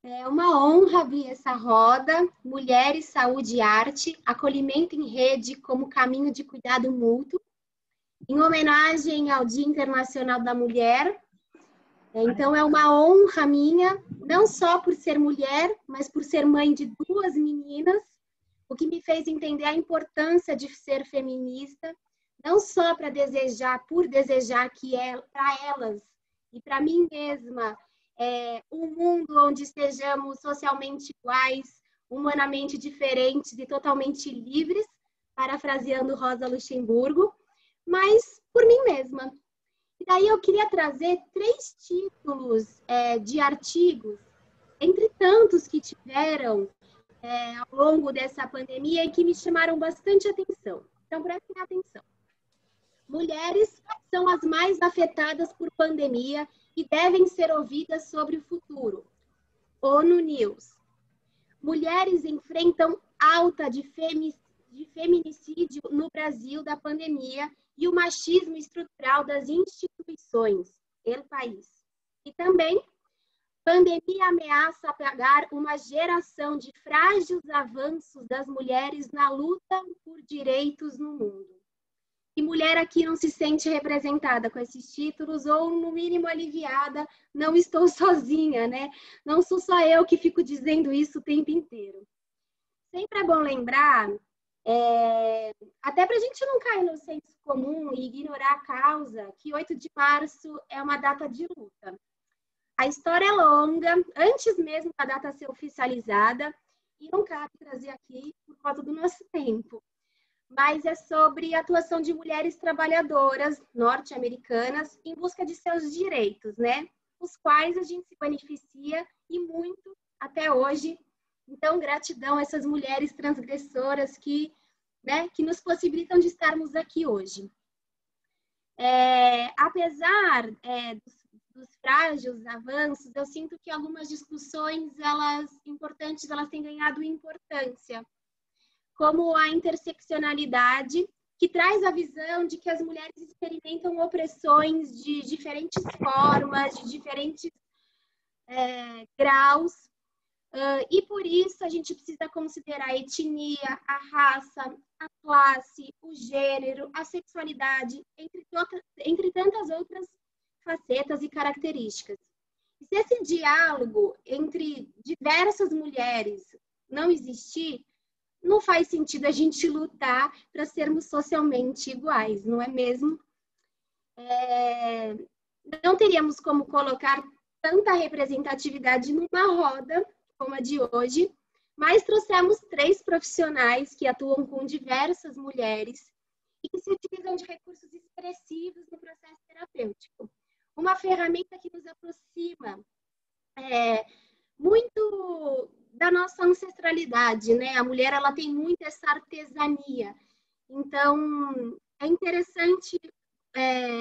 É uma honra abrir essa roda, Mulheres, Saúde e Arte, acolhimento em rede como caminho de cuidado mútuo, em homenagem ao Dia Internacional da Mulher. Então, é uma honra minha, não só por ser mulher, mas por ser mãe de duas meninas, o que me fez entender a importância de ser feminista, não só para desejar, por desejar que é para elas e para mim mesma, um mundo onde estejamos socialmente iguais, humanamente diferentes e totalmente livres, parafraseando Rosa Luxemburgo, mas por mim mesma. E daí eu queria trazer 3 títulos de artigos, entre tantos que tiveram ao longo dessa pandemia e que me chamaram bastante atenção. Então, prestem atenção. Mulheres são as mais afetadas por pandemia e devem ser ouvidas sobre o futuro. ONU News. Mulheres enfrentam alta de feminicídio no Brasil da pandemia e o machismo estrutural das instituições, El País. E também, pandemia ameaça apagar uma geração de frágeis avanços das mulheres na luta por direitos no mundo. E mulher aqui não se sente representada com esses títulos, ou no mínimo aliviada, não estou sozinha, né? Não sou só eu que fico dizendo isso o tempo inteiro. Sempre é bom lembrar, até para a gente não cair no senso comum e ignorar a causa, que 8 de março é uma data de luta. A história é longa, antes mesmo da data ser oficializada, e não cabe trazer aqui por causa do nosso tempo. Mas é sobre a atuação de mulheres trabalhadoras norte-americanas em busca de seus direitos, né? Os quais a gente se beneficia e muito até hoje. Então, gratidão a essas mulheres transgressoras que nos possibilitam de estarmos aqui hoje. Apesar dos frágeis avanços, eu sinto que algumas discussões importantes, elas têm ganhado importância, como a interseccionalidade, que traz a visão de que as mulheres experimentam opressões de diferentes formas, de diferentes graus, e por isso a gente precisa considerar a etnia, a raça, a classe, o gênero, a sexualidade, entre tantas outras facetas e características. E se esse diálogo entre diversas mulheres não existir, não faz sentido a gente lutar para sermos socialmente iguais, não é mesmo? Não teríamos como colocar tanta representatividade numa roda como a de hoje, mas trouxemos 3 profissionais que atuam com diversas mulheres e que se utilizam de recursos expressivos no processo terapêutico. Uma ferramenta que nos aproxima muito da nossa ancestralidade, né? A mulher, ela tem muito essa artesania. Então, é interessante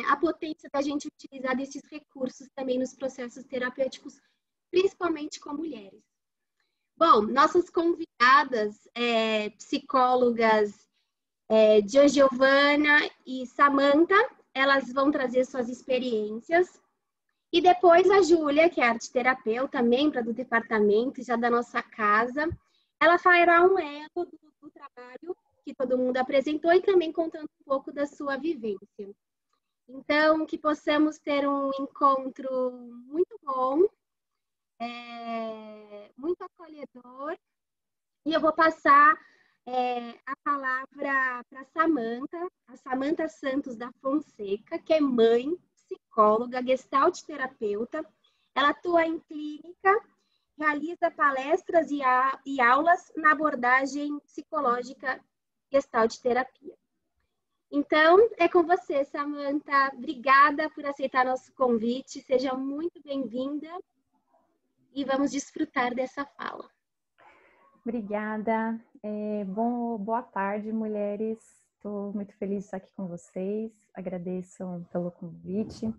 a potência da gente utilizar desses recursos também nos processos terapêuticos, principalmente com mulheres. Bom, nossas convidadas, psicólogas Giovana e Samantha, elas vão trazer suas experiências. E depois a Júlia, que é arteterapeuta, membro do departamento, já da nossa casa, ela fará um elo do trabalho que todo mundo apresentou e também contando um pouco da sua vivência. Então, que possamos ter um encontro muito bom, muito acolhedor. E eu vou passar a palavra para a Samantha Santos da Fonseca, que é mãe, psicóloga, gestalt terapeuta. Ela atua em clínica, realiza palestras e aulas na abordagem psicológica gestalt terapia. Então, é com você, Samantha. Obrigada por aceitar nosso convite. Seja muito bem-vinda e vamos desfrutar dessa fala. Obrigada. Boa tarde, mulheres. Estou muito feliz de estar aqui com vocês. Agradeço pelo convite.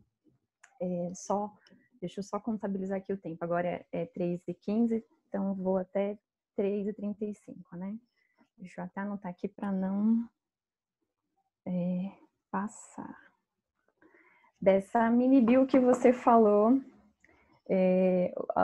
Deixa eu só contabilizar aqui o tempo. Agora é 3h15, então vou até 3h35, né? Deixa eu até anotar aqui para não passar. Dessa mini bio que você falou,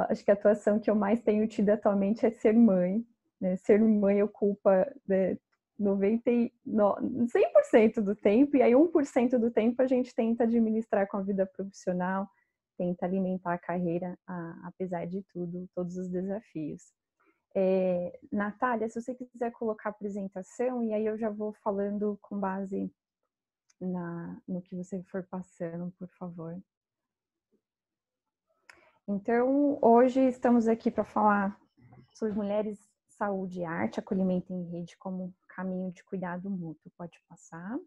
Acho que a atuação que eu mais tenho tido atualmente é ser mãe, né? Ser mãe ocupa, né, 100% do tempo, e aí 1% do tempo a gente tenta administrar com a vida profissional, tenta alimentar a carreira, apesar de tudo, todos os desafios. Natália, se você quiser colocar a apresentação, e aí eu já vou falando com base no que você for passando, por favor. Então, hoje estamos aqui para falar sobre mulheres, saúde e arte, acolhimento em rede como caminho de cuidado mútuo. Pode passar.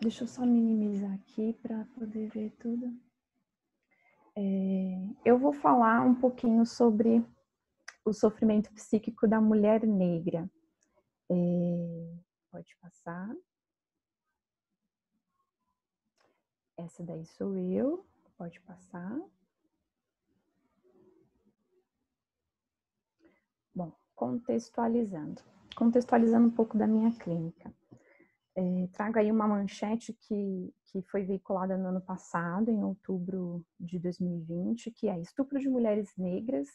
Deixa eu só minimizar aqui para poder ver tudo. Eu vou falar um pouquinho sobre o sofrimento psíquico da mulher negra. Pode passar. Essa daí sou eu. Pode passar. Bom, contextualizando um pouco da minha clínica. Trago aí uma manchete que foi veiculada no ano passado, em outubro de 2020, que é: estupro de mulheres negras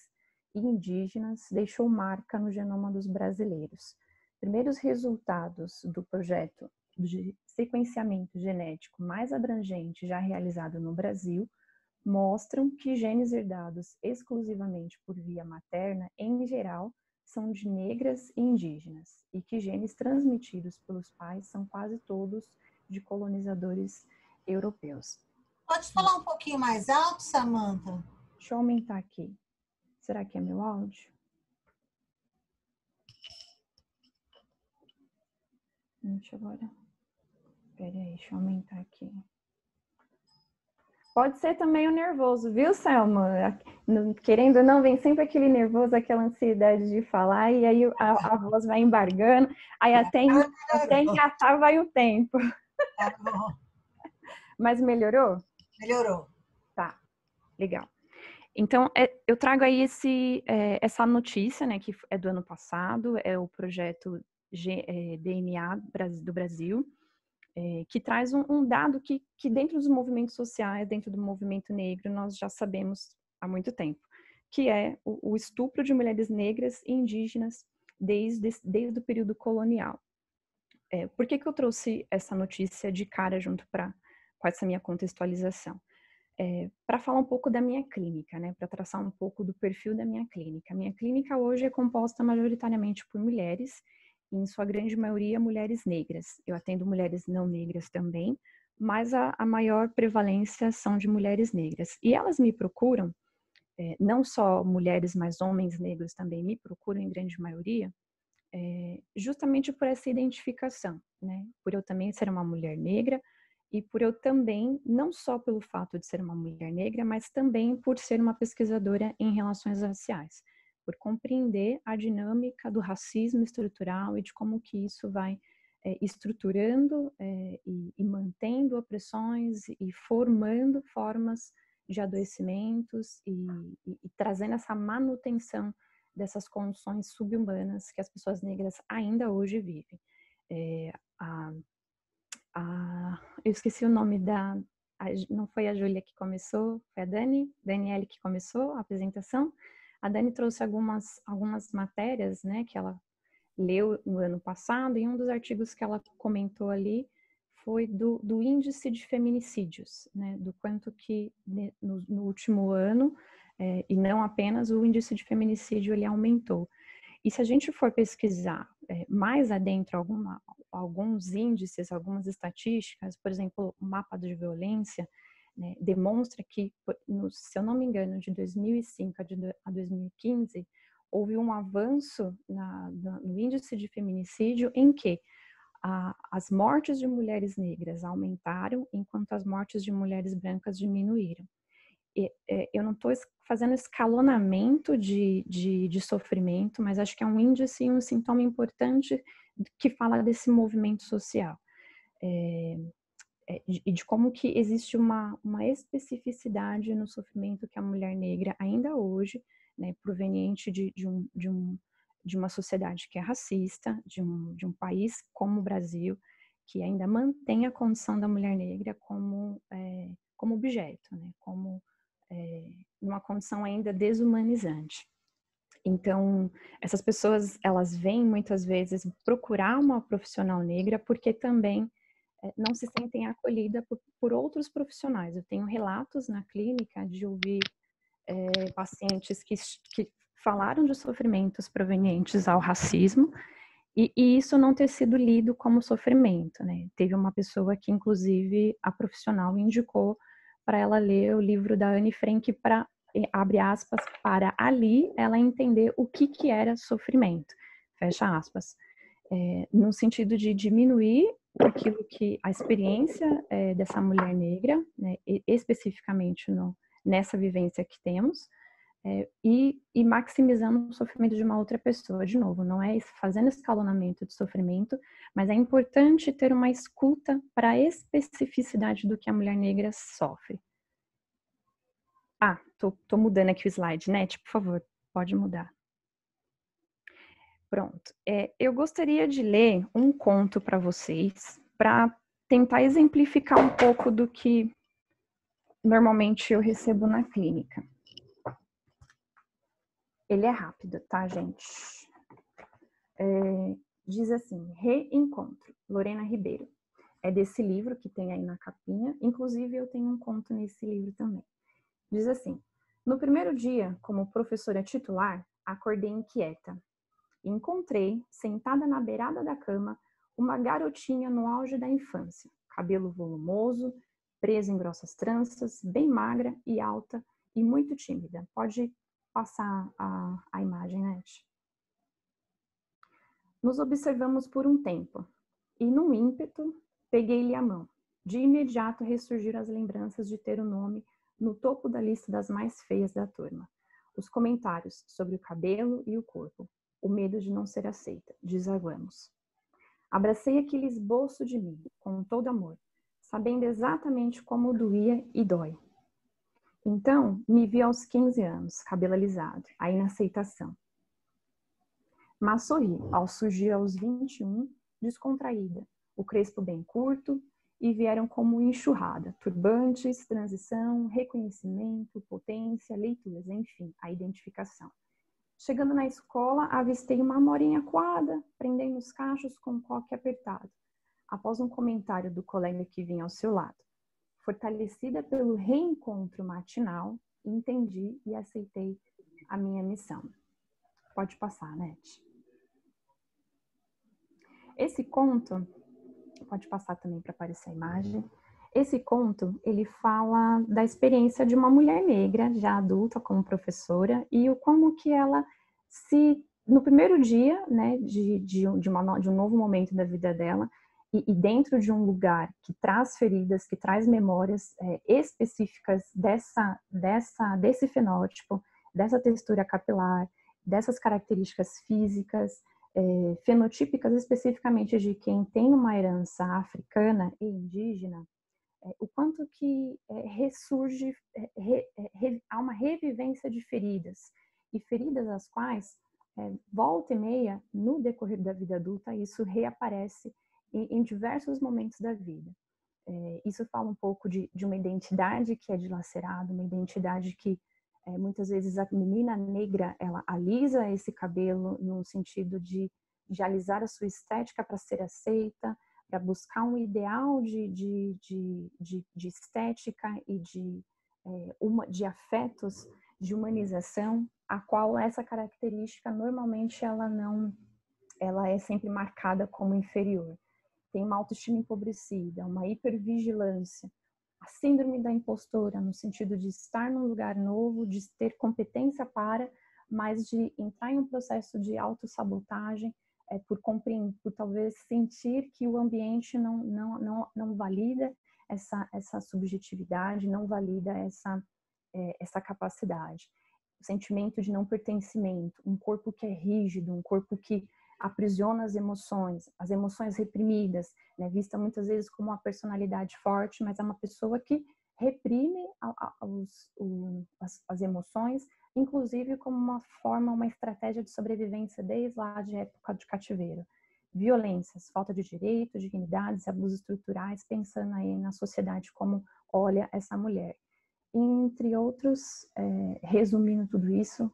e indígenas deixou marca no genoma dos brasileiros. Primeiros resultados do projeto de sequenciamento genético mais abrangente já realizado no Brasil mostram que genes herdados exclusivamente por via materna, em geral, são de negras e indígenas, e que genes transmitidos pelos pais são quase todos de colonizadores europeus. Pode falar um pouquinho mais alto, Samantha? Deixa eu aumentar aqui. Será que é meu áudio? Deixa eu agora. Peraí, deixa eu aumentar aqui. Pode ser também o nervoso, viu, Selma? Querendo ou não, vem sempre aquele nervoso, aquela ansiedade de falar, e aí a voz vai embargando, aí até engatar vai o tempo. Tá bom. Mas melhorou? Melhorou. Tá, legal. Então, eu trago aí essa notícia, né, que é do ano passado, é o projeto DNA do Brasil, que traz um dado que dentro dos movimentos sociais, dentro do movimento negro, nós já sabemos há muito tempo, que é o estupro de mulheres negras e indígenas desde o período colonial. Por que eu trouxe essa notícia de cara junto com essa minha contextualização? Para falar um pouco da minha clínica, né, para traçar um pouco do perfil da minha clínica. A minha clínica hoje é composta majoritariamente por mulheres, e em sua grande maioria mulheres negras. Eu atendo mulheres não negras também, mas a maior prevalência são de mulheres negras. E elas me procuram, não só mulheres, mas homens negros também me procuram em grande maioria, justamente por essa identificação, né, por eu também ser uma mulher negra, e por eu também, não só pelo fato de ser uma mulher negra, mas também por ser uma pesquisadora em relações raciais, por compreender a dinâmica do racismo estrutural e de como que isso vai estruturando e mantendo opressões e formando formas de adoecimentos e trazendo essa manutenção dessas condições subhumanas que as pessoas negras ainda hoje vivem. Eu esqueci o nome não foi a Júlia que começou, foi a Daniele que começou a apresentação. A Dani trouxe algumas matérias, né, que ela leu no ano passado, e um dos artigos que ela comentou ali foi do índice de feminicídios, né, do quanto que no último ano, e não apenas, o índice de feminicídio ele aumentou. E se a gente for pesquisar mais adentro alguns índices, algumas estatísticas, por exemplo, o mapa de violência, né, demonstra que, se eu não me engano, de 2005 a 2015, houve um avanço no índice de feminicídio em que as mortes de mulheres negras aumentaram, enquanto as mortes de mulheres brancas diminuíram. Eu não estou fazendo escalonamento de sofrimento, mas acho que é um índice e um sintoma importante que fala desse movimento social. E de como que existe uma especificidade no sofrimento que a mulher negra ainda hoje, né, proveniente de uma sociedade que é racista, de um país como o Brasil, que ainda mantém a condição da mulher negra como objeto, né? Como numa condição ainda desumanizante. Então, essas pessoas, elas vêm muitas vezes procurar uma profissional negra porque também não se sentem acolhidas por outros profissionais. Eu tenho relatos na clínica de ouvir pacientes que falaram de sofrimentos provenientes ao racismo e isso não ter sido lido como sofrimento, né? Teve uma pessoa que, inclusive, a profissional indicou para ela ler o livro da Anne Frank para, abre aspas, para ali ela entender o que era sofrimento, fecha aspas. No sentido de diminuir aquilo que a experiência dessa mulher negra, né, especificamente nessa vivência que temos, e maximizando o sofrimento de uma outra pessoa. De novo, não é fazendo escalonamento de sofrimento, mas é importante ter uma escuta para a especificidade do que a mulher negra sofre. Tô mudando aqui o slide, né? Por favor, pode mudar. Pronto. Eu gostaria de ler um conto para vocês, para tentar exemplificar um pouco do que normalmente eu recebo na clínica. Ele é rápido, tá, gente? Diz assim, Reencontro, Lorena Ribeiro. É desse livro que tem aí na capinha. Inclusive, eu tenho um conto nesse livro também. Diz assim, no primeiro dia, como professora titular, acordei inquieta. Encontrei, sentada na beirada da cama, uma garotinha no auge da infância. Cabelo volumoso, presa em grossas tranças, bem magra e alta e muito tímida. Pode passar a imagem, né? Nos observamos por um tempo e, num ímpeto, peguei-lhe a mão. De imediato ressurgiram as lembranças de ter o nome no topo da lista das mais feias da turma. Os comentários sobre o cabelo e o corpo. O medo de não ser aceita. Desaguamos. Abracei aquele esboço de mim, com todo amor, sabendo exatamente como doía e dói. Então, me vi aos 15 anos, cabelo alisado, a inaceitação. Mas sorri ao surgir aos 21, descontraída, o crespo bem curto, e vieram como enxurrada, turbantes, transição, reconhecimento, potência, leituras, enfim, a identificação. Chegando na escola, avistei uma amorinha coada, prendendo os cachos com um coque apertado, após um comentário do colega que vinha ao seu lado. Fortalecida pelo reencontro matinal, entendi e aceitei a minha missão. Pode passar, Nete. Esse conto, pode passar também para aparecer a imagem. Esse conto, ele fala da experiência de uma mulher negra, já adulta como professora, e o como que ela no primeiro dia, né, de um novo momento da vida dela, e dentro de um lugar que traz feridas, que traz memórias específicas desse fenótipo, dessa textura capilar, dessas características físicas, fenotípicas especificamente de quem tem uma herança africana e indígena, o quanto que ressurge, há uma revivência de feridas, e feridas as quais, volta e meia, no decorrer da vida adulta, isso reaparece em diversos momentos da vida. Isso fala um pouco de uma identidade que é dilacerada, uma identidade que muitas vezes a menina negra, ela alisa esse cabelo no sentido de alisar a sua estética para ser aceita, para buscar um ideal de estética e de afetos, de humanização, a qual essa característica normalmente ela é sempre marcada como inferior. Tem uma autoestima empobrecida, uma hipervigilância, a síndrome da impostora, no sentido de estar num lugar novo, de ter competência mas de entrar em um processo de autossabotagem, por talvez sentir que o ambiente não valida essa subjetividade, não valida essa capacidade. O sentimento de não pertencimento, um corpo que é rígido, um corpo que aprisiona as emoções reprimidas, né, vista muitas vezes como uma personalidade forte, mas é uma pessoa que reprime as emoções, inclusive como uma estratégia de sobrevivência desde lá de época de cativeiro. violências, falta de direitos, dignidades, abusos estruturais, pensando aí na sociedade como olha essa mulher. Entre outros, resumindo tudo isso,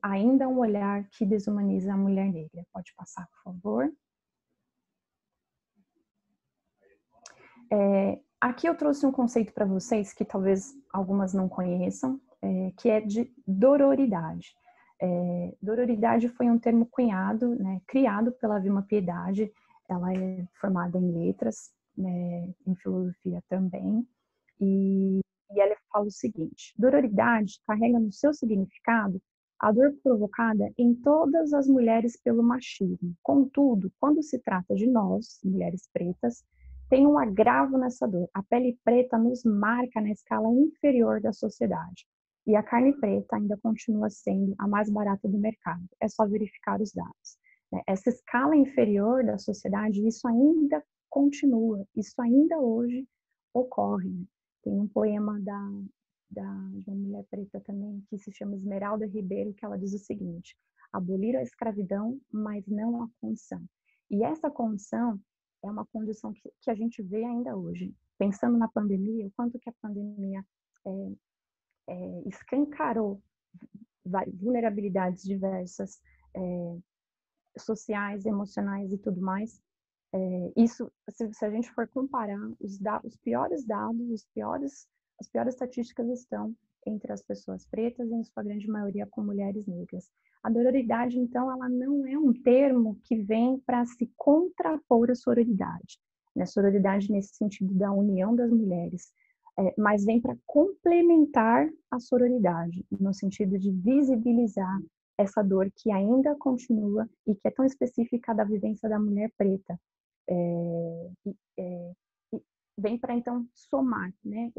ainda um olhar que desumaniza a mulher negra. Pode passar, por favor. Aqui eu trouxe um conceito para vocês que talvez algumas não conheçam, que é de dororidade. Dororidade foi um termo cunhado, né, criado pela Vilma Piedade. Ela é formada em letras, né, em filosofia também, e ela fala o seguinte: dororidade carrega no seu significado a dor provocada em todas as mulheres pelo machismo. Contudo, quando se trata de nós, mulheres pretas, tem um agravo nessa dor. A pele preta nos marca na escala inferior da sociedade. E a carne preta ainda continua sendo a mais barata do mercado. É só verificar os dados. Essa escala inferior da sociedade, isso ainda continua, isso ainda hoje ocorre. Tem um poema da mulher preta também, que se chama Esmeralda Ribeiro, que ela diz o seguinte: abolir a escravidão, mas não a condição. E essa condição é uma condição que a gente vê ainda hoje. Pensando na pandemia, o quanto que a pandemia escancarou vulnerabilidades diversas, sociais, emocionais e tudo mais. Isso, se a gente for comparar, os piores dados, as piores estatísticas estão entre as pessoas pretas e, em sua grande maioria, com mulheres negras. A dororidade, então, ela não é um termo que vem para se contrapor à sororidade, né? Sororidade nesse sentido da união das mulheres, mas vem para complementar a sororidade, no sentido de visibilizar essa dor que ainda continua e que é tão específica da vivência da mulher preta. Vem para, então, somar, né?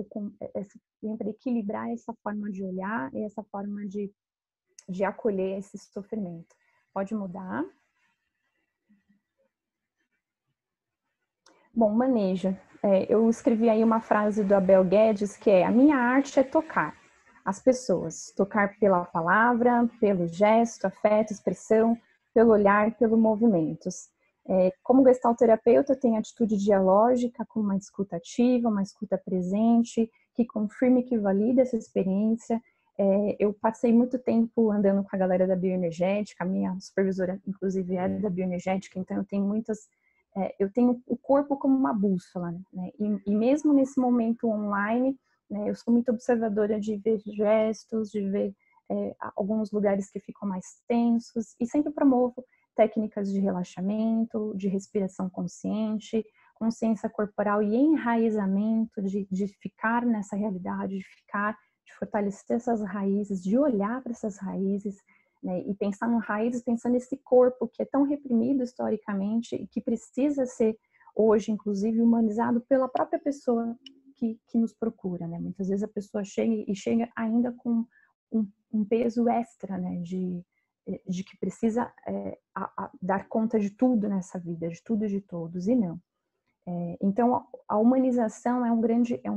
Vem para equilibrar essa forma de olhar e essa forma de acolher esse sofrimento. Pode mudar. Bom, manejo. Eu escrevi aí uma frase do Abel Guedes, que é: a minha arte é tocar as pessoas. Tocar pela palavra, pelo gesto, afeto, expressão, pelo olhar, pelo movimentos. Como gestalterapeuta, eu tenho atitude dialógica com uma escuta ativa, uma escuta presente, que confirme e que valida essa experiência. Eu passei muito tempo andando com a galera da bioenergética, a minha supervisora, inclusive, é da bioenergética, então eu tenho eu tenho o corpo como uma bússola, né? E mesmo nesse momento online, né, eu sou muito observadora de ver gestos, de ver alguns lugares que ficam mais tensos, e sempre promovo técnicas de relaxamento, de respiração consciente, consciência corporal e enraizamento, de ficar nessa realidade, de fortalecer essas raízes, de olhar para essas raízes, né, e pensar em raízes, pensando nesse corpo que é tão reprimido historicamente e que precisa ser hoje, inclusive, humanizado pela própria pessoa que nos procura, né? Muitas vezes a pessoa chega ainda com um peso extra, né, de que precisa dar conta de tudo nessa vida, de tudo e de todos, e não. Então, a humanização é um grande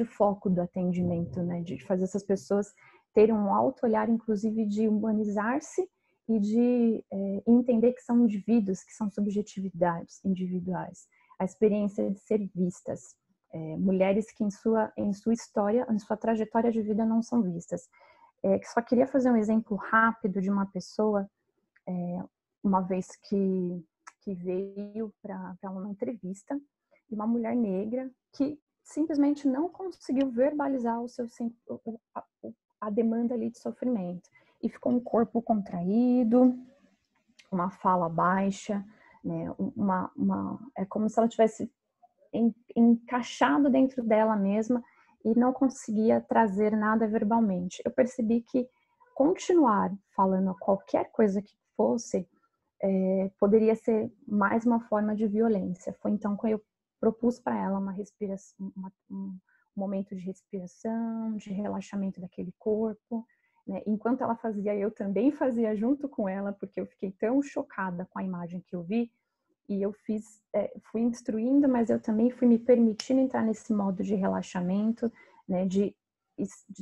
foco do atendimento, né, de fazer essas pessoas terem um alto olhar, inclusive de humanizar-se e de entender que são indivíduos, que são subjetividades individuais. A experiência de ser vistas. Mulheres que em sua história, em sua trajetória de vida não são vistas. Só queria fazer um exemplo rápido de uma pessoa, uma vez que veio para uma entrevista, de uma mulher negra que simplesmente não conseguiu verbalizar a demanda ali de sofrimento. E ficou um corpo contraído, uma fala baixa, né? É como se ela tivesse encaixado dentro dela mesma e não conseguia trazer nada verbalmente. Eu percebi que continuar falando qualquer coisa que fosse poderia ser mais uma forma de violência. Foi então que eu propus para ela uma respiração, um momento de respiração, de relaxamento daquele corpo, né? Enquanto ela fazia, eu também fazia junto com ela, porque eu fiquei tão chocada com a imagem que eu vi. E eu fui instruindo, mas eu também fui me permitindo entrar nesse modo de relaxamento, né, de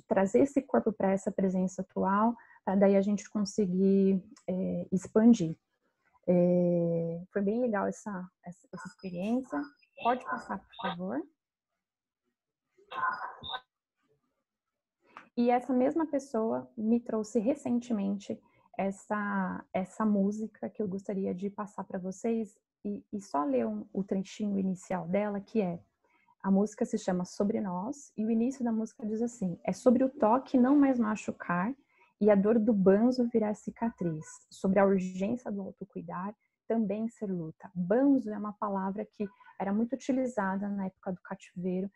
trazer esse corpo para essa presença atual, para daí a gente conseguir expandir. Foi bem legal essa experiência. Pode passar, por favor. E essa mesma pessoa me trouxe recentemente essa música que eu gostaria de passar para vocês e só ler o trechinho inicial dela, que a música se chama Sobre Nós, e o início da música diz assim: é sobre o toque não mais machucar e a dor do banzo virar cicatriz, sobre a urgência do autocuidar também ser luta. Banzo é uma palavra que era muito utilizada na época do cativeiro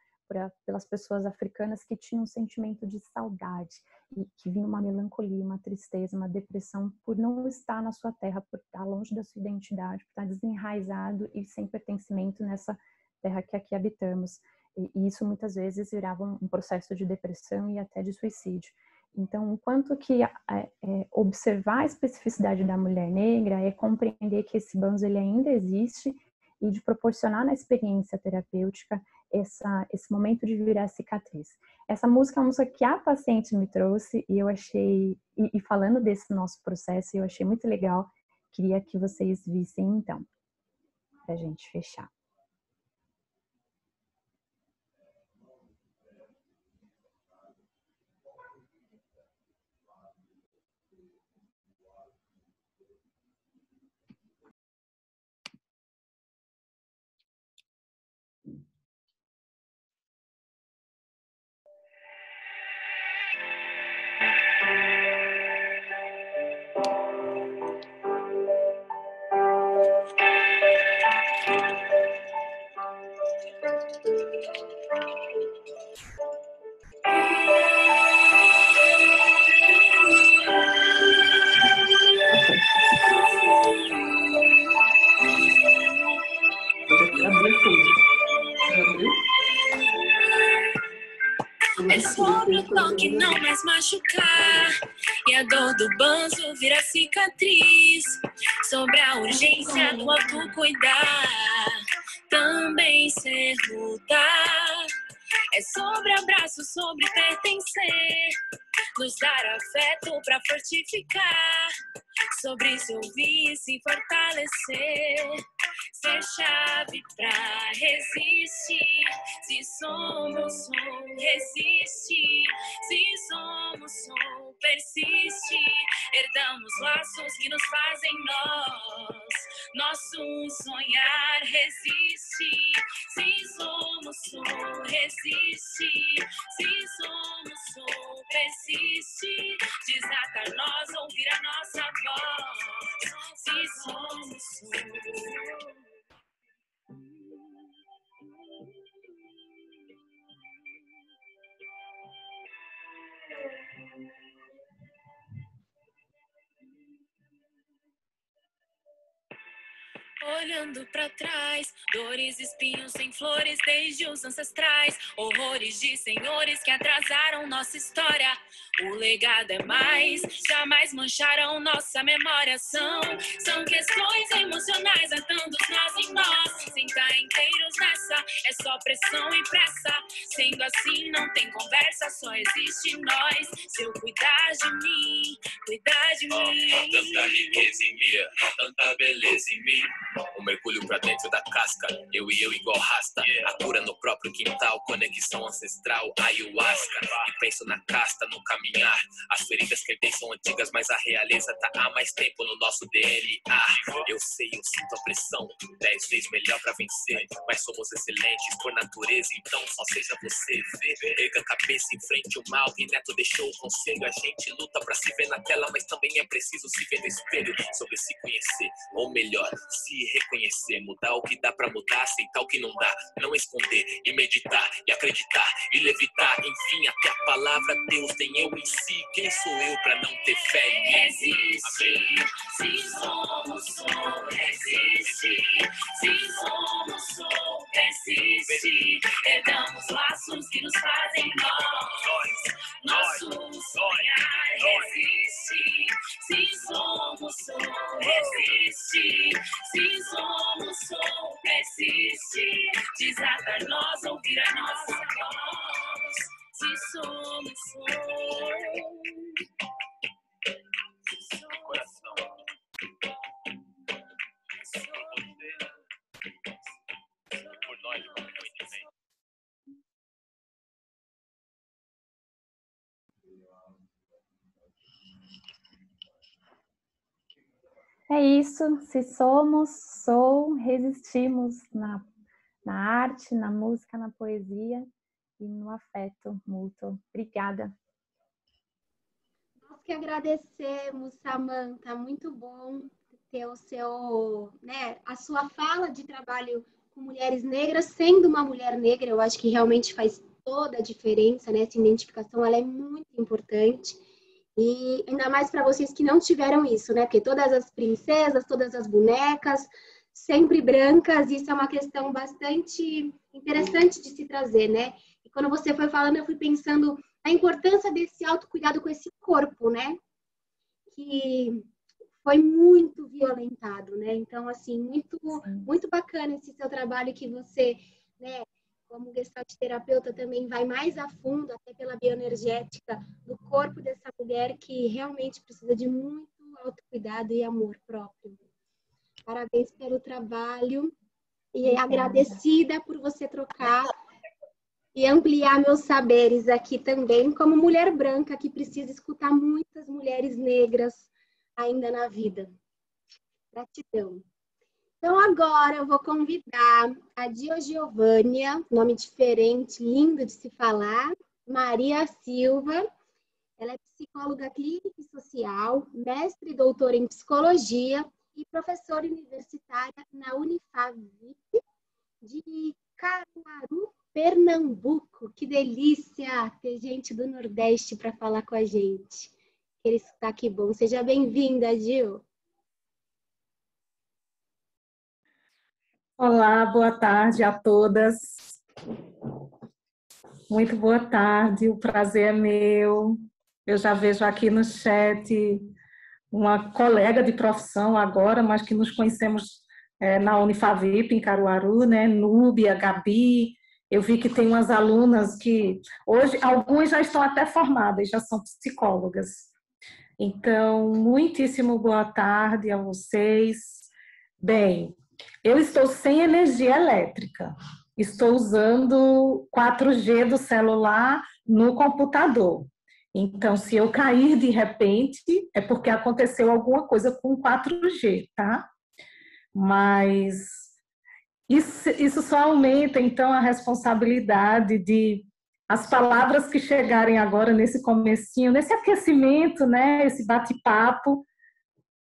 pelas pessoas africanas que tinham um sentimento de saudade e que vinha uma melancolia, uma tristeza, uma depressão por não estar na sua terra, por estar longe da sua identidade, por estar desenraizado e sem pertencimento nessa terra que aqui habitamos. E isso muitas vezes virava um processo de depressão e até de suicídio. Então, o quanto que observar a especificidade da mulher negra é compreender que esse banzo ele ainda existe e de proporcionar na experiência terapêutica esse momento de virar cicatriz. Essa música é uma música que a paciente me trouxe e eu achei, e falando desse nosso processo, eu achei muito legal. Queria que vocês vissem então, pra gente fechar. É sobre o toque não mais machucar e a dor do banzo virar cicatriz, sobre a urgência do autocuidar também ser lutar. É sobre abraço, sobre pertencer, nos dar afeto pra fortificar, sobre se ouvir, se fortalecer, ser chave pra resistir. Se somos som, resiste. Se somos som, persiste. Herdamos laços que nos fazem nós. Nosso sonhar resiste. Se somos som, resiste. Se somos som, persiste. Desatar nós, ouvir a nossa voz. Se somos som. Olhando pra trás, dores, espinhos sem flores desde os ancestrais, horrores de senhores que atrasaram nossa história. O legado é mais, jamais mancharam nossa memória. São questões emocionais atando nós em nós. Sem estar inteiros nessa, é só pressão e pressa. Sendo assim não tem conversa, só existe nós. Se eu cuidar de mim, cuidar de mim. Tanta riqueza em mim, tanta beleza em mim. Um mergulho pra dentro da casca, eu e eu igual rasta. A cura no próprio quintal, conexão ancestral, ayahuasca. E penso na casta, no caminhar. As feridas que herdei são antigas, mas a realeza tá há mais tempo no nosso DNA. Eu sei, eu sinto a pressão, 10 vezes melhor pra vencer. Mas somos excelentes por natureza, então só seja você. Erga a cabeça em frente ao mal, e Neto deixou o conselho. A gente luta pra se ver na tela, mas também é preciso se ver no espelho. Sobre se conhecer, ou melhor, se reconhecer, mudar o que dá pra mudar, aceitar o que não dá, não esconder e meditar e acreditar e levitar, enfim, até a palavra Deus tem eu em si. Quem sou eu pra não ter fé em mim? Resiste, se somos som, resiste. Se somos som, persiste. Herdamos laços que nos fazem nós. Nosso sonhar resiste. Se somos som, resiste. Se somos som, persiste. Desatar nós, ouvir a nossa voz. Se somos som. Coração. É isso, se somos, resistimos na arte, na música, na poesia e no afeto mútuo. Obrigada. Nós que agradecemos, Samantha, muito bom ter a sua fala de trabalho com mulheres negras, sendo uma mulher negra, eu acho que realmente faz toda a diferença, né? Essa identificação, ela é muito importante. E ainda mais para vocês que não tiveram isso, né? Porque todas as princesas, todas as bonecas, sempre brancas, isso é uma questão bastante interessante de se trazer, né? E quando você foi falando, eu fui pensando na importância desse autocuidado com esse corpo, né? Que foi muito violentado, né? Então, assim, muito bacana esse seu trabalho que você, né, como gestalt terapeuta, também vai mais a fundo, até pela bioenergética do corpo dessa mulher que realmente precisa de muito autocuidado e amor próprio. Parabéns pelo trabalho e agradecida por você trocar e ampliar meus saberes aqui também, como mulher branca que precisa escutar muitas mulheres negras ainda na vida. Gratidão. Então, agora eu vou convidar a Giovânia, nome diferente, lindo de se falar, Maria Silva. Ela é psicóloga clínica e social, mestre e doutora em psicologia e professora universitária na Unifavip de Caruaru, Pernambuco. Que delícia ter gente do Nordeste para falar com a gente. Aquele sotaque bom. Seja bem-vinda, Gil. Olá, boa tarde a todas. Muito boa tarde, o prazer é meu. Eu já vejo aqui no chat uma colega de profissão agora, mas que nos conhecemos na Unifavip, em Caruaru, né? Núbia, Gabi. Eu vi que tem umas alunas que hoje, algumas já estão até formadas, já são psicólogas. Então, muitíssimo boa tarde a vocês. Bem, eu estou sem energia elétrica. Estou usando 4G do celular no computador. Então, se eu cair de repente, é porque aconteceu alguma coisa com 4G, tá? Mas isso só aumenta, então, a responsabilidade de as palavras que chegarem agora nesse comecinho, nesse aquecimento, né? Esse bate-papo,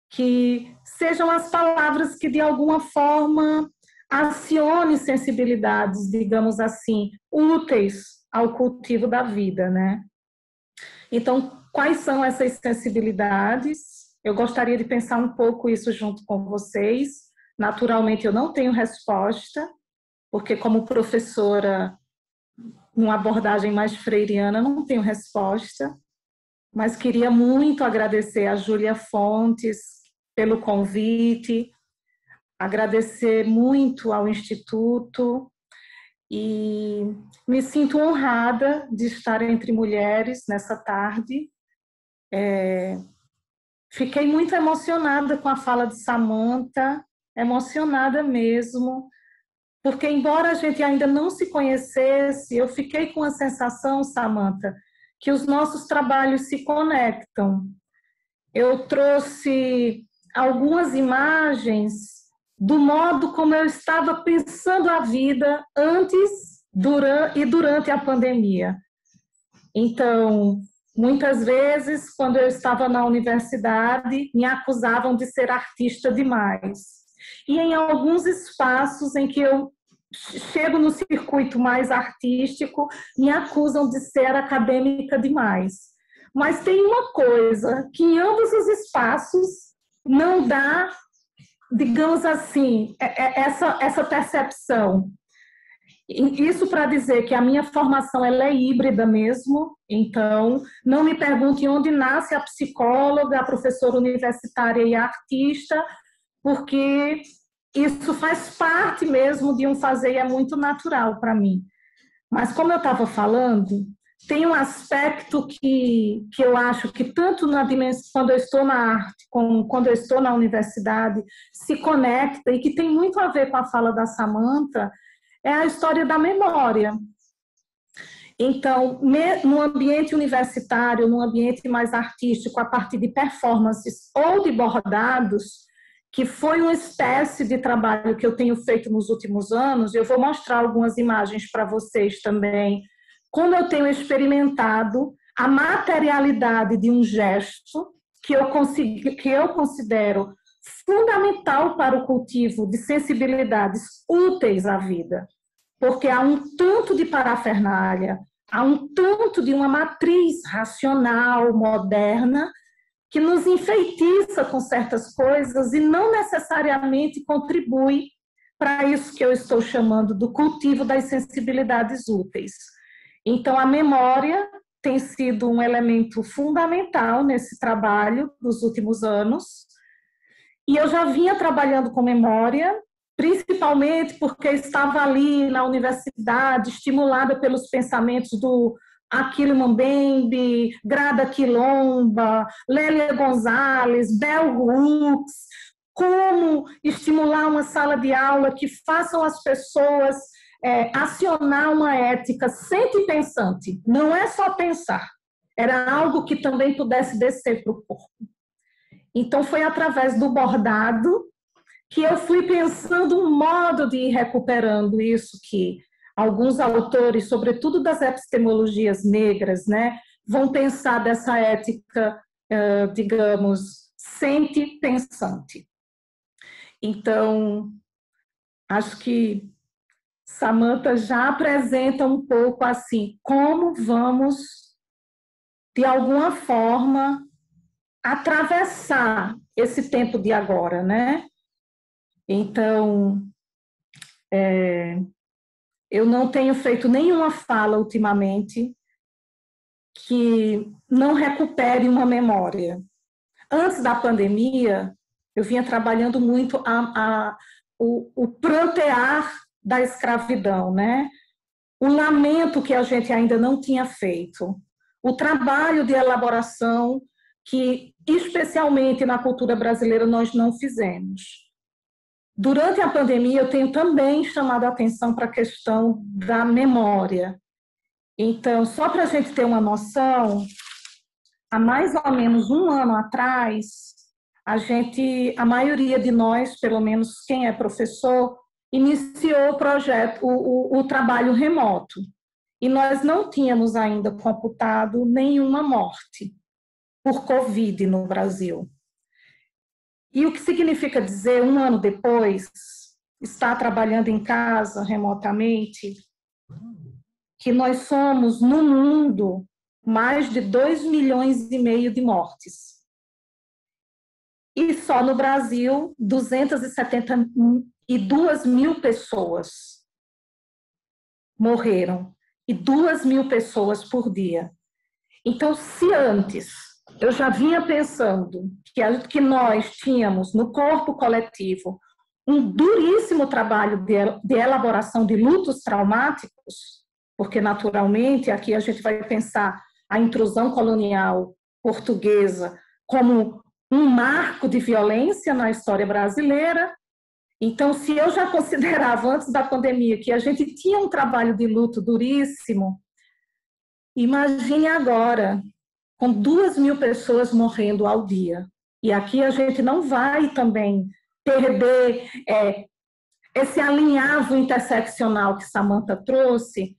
que sejam as palavras que, de alguma forma, acionem sensibilidades, digamos assim, úteis ao cultivo da vida, né? Então, quais são essas sensibilidades? Eu gostaria de pensar um pouco isso junto com vocês. Naturalmente, eu não tenho resposta, porque como professora, numa abordagem mais freiriana, não tenho resposta, mas queria muito agradecer a Júlia Fontes pelo convite, agradecer muito ao Instituto e me sinto honrada de estar entre mulheres nessa tarde. Fiquei muito emocionada com a fala de Samantha, emocionada mesmo, porque embora a gente ainda não se conhecesse, eu fiquei com a sensação, Samantha, que os nossos trabalhos se conectam. Eu trouxe algumas imagens do modo como eu estava pensando a vida antes, durante a pandemia. Então, muitas vezes, quando eu estava na universidade, me acusavam de ser artista demais. E em alguns espaços em que eu chego no circuito mais artístico, me acusam de ser acadêmica demais. Mas tem uma coisa que em ambos os espaços não dá, digamos assim, essa percepção. Isso para dizer que a minha formação ela é híbrida mesmo, então não me pergunte onde nasce a psicóloga, a professora universitária e a artista, porque isso faz parte mesmo de um fazer e é muito natural para mim. Mas como eu estava falando, tem um aspecto que eu acho que tanto na dimensão, quando eu estou na arte, como quando eu estou na universidade, se conecta e que tem muito a ver com a fala da Samantha, é a história da memória. Então, no ambiente universitário, no ambiente mais artístico, a partir de performances ou de bordados, que foi uma espécie de trabalho que eu tenho feito nos últimos anos. Eu vou mostrar algumas imagens para vocês também, como eu tenho experimentado a materialidade de um gesto que eu considero fundamental para o cultivo de sensibilidades úteis à vida, porque há um tanto de parafernália, há um tanto de uma matriz racional, moderna, que nos enfeitiça com certas coisas e não necessariamente contribui para isso que eu estou chamando do cultivo das sensibilidades úteis. Então, a memória tem sido um elemento fundamental nesse trabalho dos últimos anos, e eu já vinha trabalhando com memória, principalmente porque estava ali na universidade, estimulada pelos pensamentos do Achille Mbembe, Grada Quilomba, Lélia Gonzalez, Bell Hooks, como estimular uma sala de aula que façam as pessoas acionar uma ética sente-pensante. Não é só pensar, era algo que também pudesse descer para o corpo. Então, foi através do bordado que eu fui pensando um modo de ir recuperando isso que alguns autores, sobretudo das epistemologias negras, né, vão pensar dessa ética, digamos, sente-pensante. Então, acho que Samantha já apresenta um pouco assim, como vamos, de alguma forma, atravessar esse tempo de agora, né? Então, eu não tenho feito nenhuma fala ultimamente que não recupere uma memória. Antes da pandemia, eu vinha trabalhando muito o prantear da escravidão, né? O lamento que a gente ainda não tinha feito, o trabalho de elaboração que, especialmente na cultura brasileira, nós não fizemos. Durante a pandemia, eu tenho também chamado a atenção para a questão da memória. Então, só para a gente ter uma noção, há mais ou menos um ano atrás, a maioria de nós, pelo menos quem é professor, iniciou o projeto, o trabalho remoto. E nós não tínhamos ainda computado nenhuma morte por Covid no Brasil. E o que significa dizer, um ano depois, estar trabalhando em casa remotamente, que nós somos, no mundo, mais de 2,5 milhões de mortes. E só no Brasil, 272 mil pessoas morreram. E 2.000 pessoas por dia. Então, se antes eu já vinha pensando que nós tínhamos no corpo coletivo um duríssimo trabalho de elaboração de lutos traumáticos, porque naturalmente aqui a gente vai pensar a intrusão colonial portuguesa como um marco de violência na história brasileira. Então, se eu já considerava antes da pandemia que a gente tinha um trabalho de luto duríssimo, imagine agora, com 2.000 pessoas morrendo ao dia. E aqui a gente não vai também perder esse alinhavo interseccional que Samantha trouxe,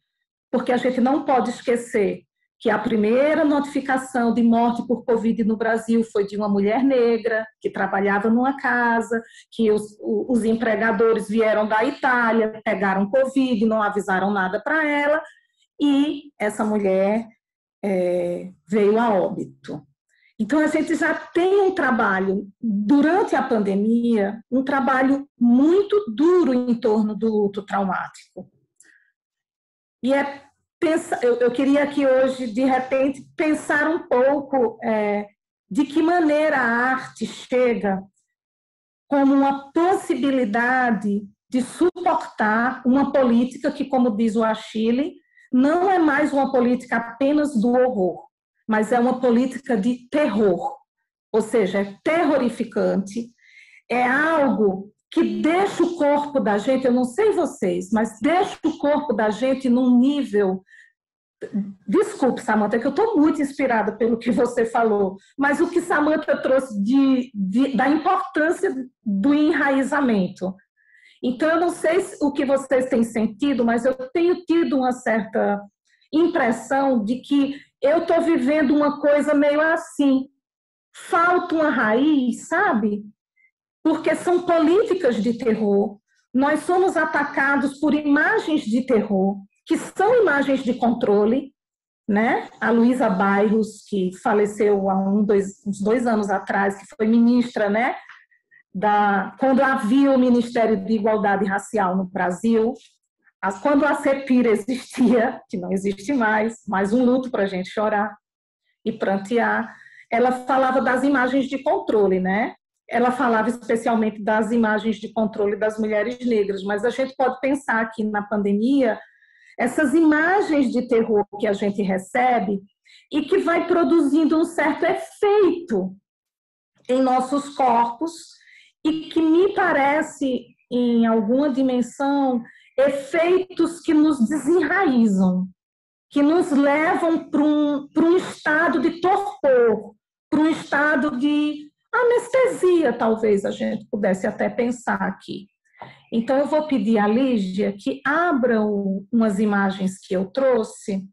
porque a gente não pode esquecer que a primeira notificação de morte por Covid no Brasil foi de uma mulher negra que trabalhava numa casa, que os empregadores vieram da Itália, pegaram Covid, não avisaram nada para ela, e essa mulher veio a óbito. Então, a gente já tem um trabalho, durante a pandemia, um trabalho muito duro em torno do luto traumático. E eu queria aqui hoje, de repente, pensar um pouco de que maneira a arte chega como uma possibilidade de suportar uma política que, como diz o Achille, não é mais uma política apenas do horror, mas é uma política de terror, ou seja, é terrorificante, é algo que deixa o corpo da gente, eu não sei vocês, mas deixa o corpo da gente num nível Desculpe, Samantha, que eu estou muito inspirada pelo que você falou, mas o que Samantha trouxe da importância do enraizamento. Então, eu não sei o que vocês têm sentido, mas eu tenho tido uma certa impressão de que eu estou vivendo uma coisa meio assim. Falta uma raiz, sabe? Porque são políticas de terror. Nós somos atacados por imagens de terror, que são imagens de controle, né? A Luísa Bairros, que faleceu há uns 2 anos atrás, que foi ministra, né? Quando havia o Ministério de Igualdade Racial no Brasil, quando a CEPIR existia, que não existe mais um luto para a gente chorar e prantear, ela falava das imagens de controle, né? Ela falava especialmente das imagens de controle das mulheres negras, mas a gente pode pensar que na pandemia, essas imagens de terror que a gente recebe e que vai produzindo um certo efeito em nossos corpos e que me parece, em alguma dimensão, efeitos que nos desenraizam, que nos levam para um estado de torpor, para um estado de anestesia, talvez a gente pudesse até pensar aqui. Então, eu vou pedir à Lígia que abra umas imagens que eu trouxe.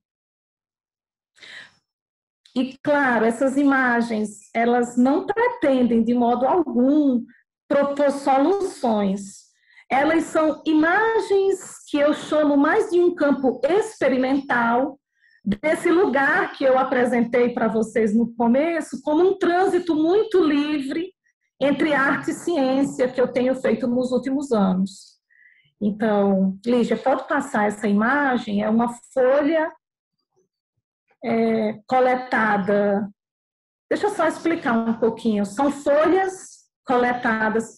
E, claro, essas imagens, elas não pretendem, de modo algum, propor soluções. Elas são imagens que eu chamo mais de um campo experimental, desse lugar que eu apresentei para vocês no começo, como um trânsito muito livre entre arte e ciência que eu tenho feito nos últimos anos. Então, Lígia, pode passar essa imagem? É uma folha coletada. Deixa eu só explicar um pouquinho. São folhas coletadas,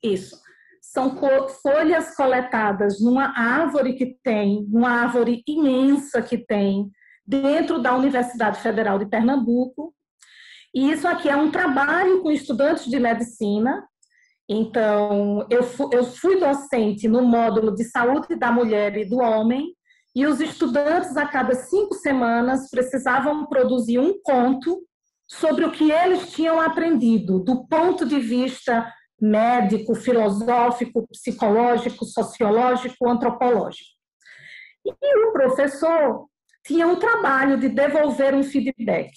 isso. São folhas coletadas numa árvore uma árvore imensa que tem dentro da Universidade Federal de Pernambuco. E isso aqui é um trabalho com estudantes de medicina. Então, eu fui docente no módulo de saúde da mulher e do homem, e os estudantes, a cada 5 semanas, precisavam produzir um conto sobre o que eles tinham aprendido, do ponto de vista médico, filosófico, psicológico, sociológico, antropológico. E o professor tinha um trabalho de devolver um feedback.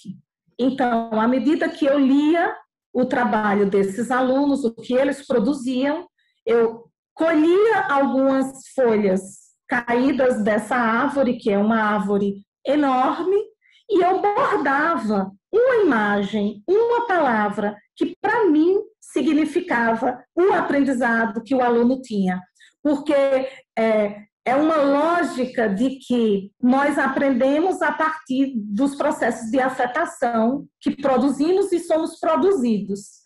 Então, à medida que eu lia o trabalho desses alunos, o que eles produziam, eu colhia algumas folhas caídas dessa árvore, que é uma árvore enorme, e eu bordava uma imagem, uma palavra, que para mim significava o aprendizado que o aluno tinha. Porque é uma lógica de que nós aprendemos a partir dos processos de afetação que produzimos e somos produzidos.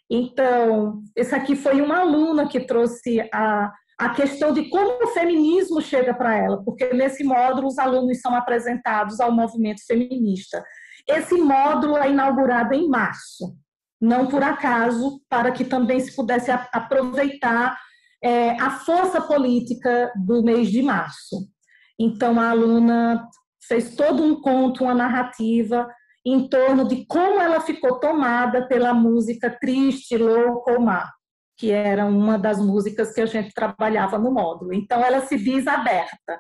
Então, essa aqui foi uma aluna que trouxe a questão de como o feminismo chega para ela, porque nesse módulo os alunos são apresentados ao movimento feminista. Esse módulo é inaugurado em março, não por acaso, para que também se pudesse aproveitar a força política do mês de março. Então, a aluna fez todo um conto, uma narrativa, em torno de como ela ficou tomada pela música Triste, Louco ou Má, que era uma das músicas que a gente trabalhava no módulo. Então, ela se diz aberta.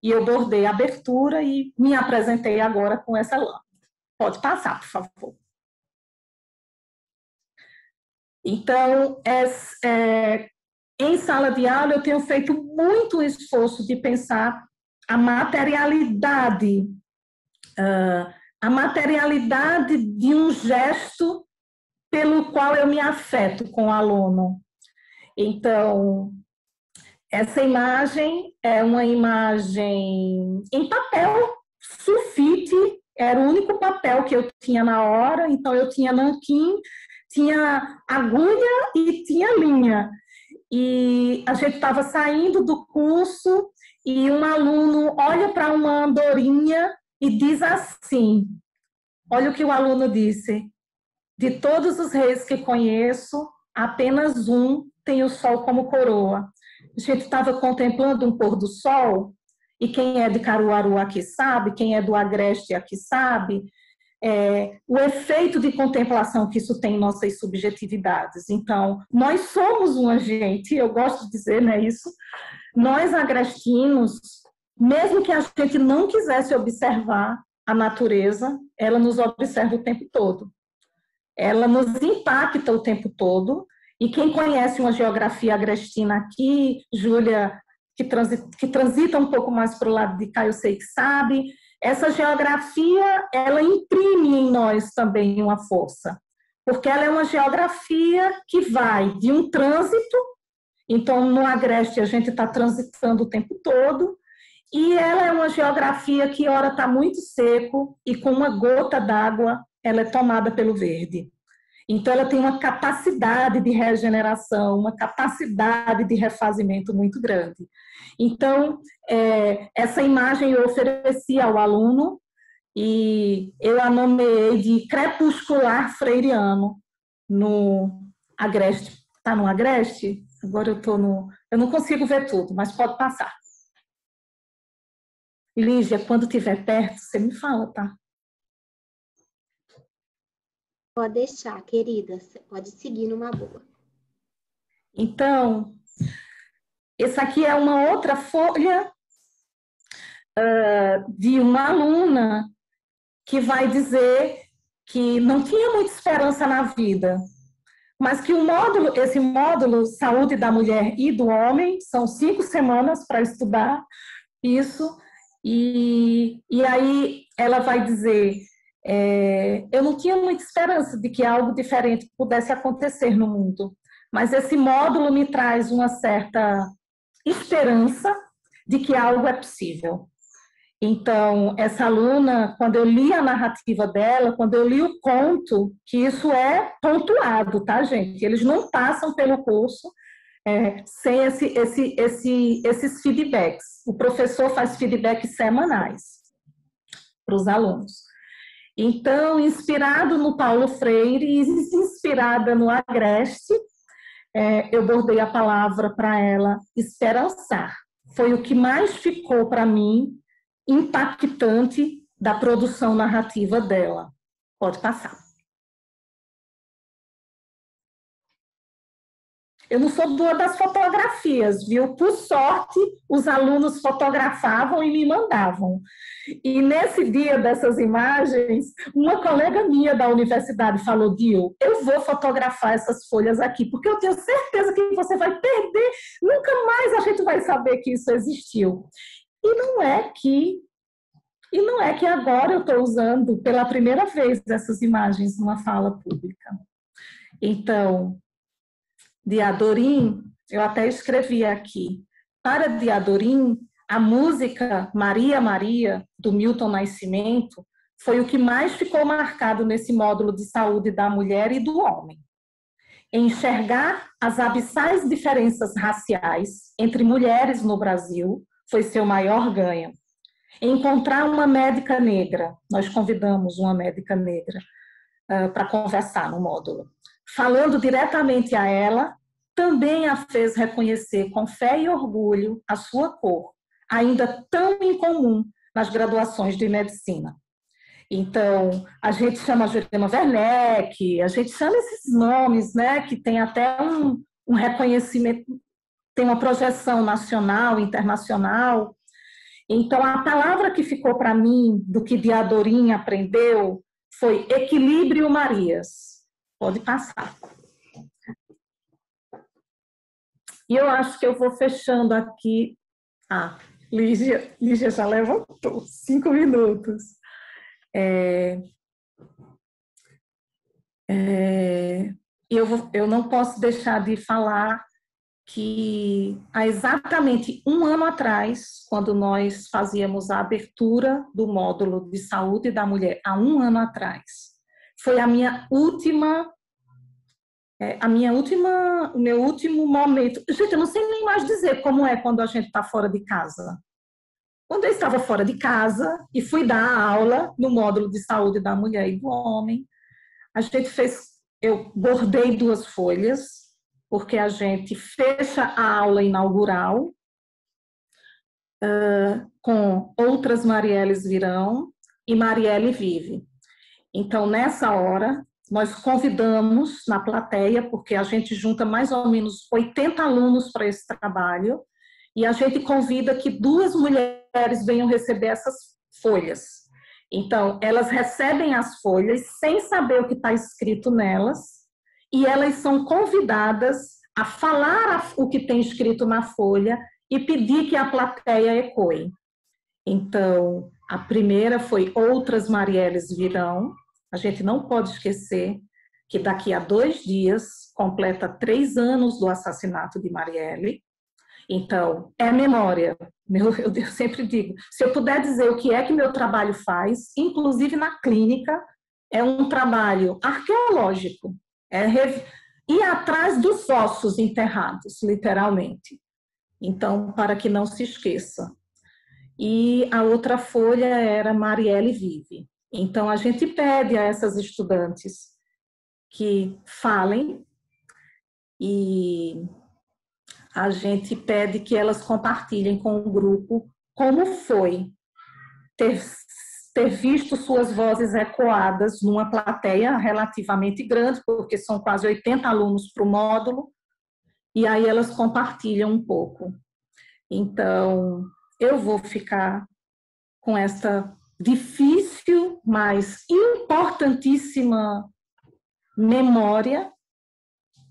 E eu bordei a abertura e me apresentei agora com essa lâmpada. Pode passar, por favor. Então, em sala de aula, eu tenho feito muito esforço de pensar a materialidade de um gesto pelo qual eu me afeto com o aluno. Então, essa imagem é uma imagem em papel, sulfite, era o único papel que eu tinha na hora, então eu tinha nanquim, tinha agulha e tinha linha. E a gente estava saindo do curso e um aluno olha para uma andorinha e diz assim, olha o que o aluno disse: de todos os reis que conheço, apenas um tem o sol como coroa. A gente estava contemplando um pôr do sol e quem é de Caruaru aqui sabe, quem é do Agreste aqui sabe, o efeito de contemplação que isso tem em nossas subjetividades. Então, nós somos uma gente, eu gosto de dizer, né, isso, nós agrestinos, mesmo que a gente não quisesse observar a natureza, ela nos observa o tempo todo. Ela nos impacta o tempo todo, e quem conhece uma geografia agrestina aqui, Júlia, que transita um pouco mais para o lado de cá, eu sei que sabe, essa geografia, ela imprime em nós também uma força, porque ela é uma geografia que vai de um trânsito, então no Agreste a gente está transitando o tempo todo, e ela é uma geografia que ora está muito seco e com uma gota d'água ela é tomada pelo verde. Então ela tem uma capacidade de regeneração, uma capacidade de refazimento muito grande. Então, essa imagem eu ofereci ao aluno e eu a nomeei de crepuscular freiriano no Agreste. Está no Agreste? Agora eu estou no... Eu não consigo ver tudo, mas pode passar. Lígia, quando estiver perto, você me fala, tá? Pode deixar, querida. Você pode seguir numa boa. Então, essa aqui é uma outra folha de uma aluna que vai dizer que não tinha muita esperança na vida, mas que esse módulo Saúde da Mulher e do Homem, são 5 semanas para estudar isso, e aí ela vai dizer, eu não tinha muita esperança de que algo diferente pudesse acontecer no mundo, mas esse módulo me traz uma certa esperança de que algo é possível. Então, essa aluna, quando eu li a narrativa dela, quando eu li o conto, que isso é pontuado, tá, gente? Eles não passam pelo curso sem esses feedbacks. O professor faz feedbacks semanais para os alunos. Então, inspirado no Paulo Freire e inspirada no Agreste, eu bordei a palavra para ela, esperançar. Foi o que mais ficou para mim impactante da produção narrativa dela. Pode passar. Eu não sou boa das fotografias, viu? Por sorte, os alunos fotografavam e me mandavam. E nesse dia dessas imagens, uma colega minha da universidade falou, Dio, eu vou fotografar essas folhas aqui, porque eu tenho certeza que você vai perder, nunca mais a gente vai saber que isso existiu. E não é que agora eu estou usando pela primeira vez essas imagens numa fala pública. Então, Diadorim, eu até escrevi aqui, para Diadorim, a música Maria, Maria, do Milton Nascimento, foi o que mais ficou marcado nesse módulo de saúde da mulher e do homem. Enxergar as abissais diferenças raciais entre mulheres no Brasil foi seu maior ganho. Encontrar uma médica negra, nós convidamos uma médica negra para conversar no módulo. Falando diretamente a ela, também a fez reconhecer com fé e orgulho a sua cor, ainda tão incomum nas graduações de medicina. Então, a gente chama Jurema Werneck, a gente chama esses nomes, né, que tem até um reconhecimento, tem uma projeção nacional, internacional. Então, a palavra que ficou para mim, do que Diadorim aprendeu, foi equilíbrio Marias. Pode passar. E eu acho que eu vou fechando aqui. Lígia já levantou, 5 minutos. Eu não posso deixar de falar que há exatamente 1 ano atrás, quando nós fazíamos a abertura do módulo de saúde da mulher, há 1 ano atrás, foi o meu último momento. Gente, eu não sei nem mais dizer como é quando a gente está fora de casa. Quando eu estava fora de casa e fui dar aula no módulo de saúde da mulher e do homem, eu bordei 2 folhas, porque a gente fecha a aula inaugural com Outras Marielles Virão e Marielle Vive. Então, nessa hora, nós convidamos na plateia, porque a gente junta mais ou menos 80 alunos para esse trabalho, e a gente convida que 2 mulheres venham receber essas folhas. Então, elas recebem as folhas sem saber o que está escrito nelas, e elas são convidadas a falar o que tem escrito na folha e pedir que a plateia ecoe. Então, a primeira foi Outras Marielles Virão. A gente não pode esquecer que daqui a 2 dias completa 3 anos do assassinato de Marielle. Então, é memória. Eu sempre digo, se eu puder dizer o que é que meu trabalho faz, inclusive na clínica, é um trabalho arqueológico. É ir atrás dos ossos enterrados, literalmente. Então, para que não se esqueça. E a outra folha era Marielle Vive. Então, a gente pede a essas estudantes que falem e a gente pede que elas compartilhem com o grupo como foi ter visto suas vozes ecoadas numa plateia relativamente grande, porque são quase 80 alunos para o módulo, e aí elas compartilham um pouco. Então, eu vou ficar com essa difícil, mas importantíssima memória,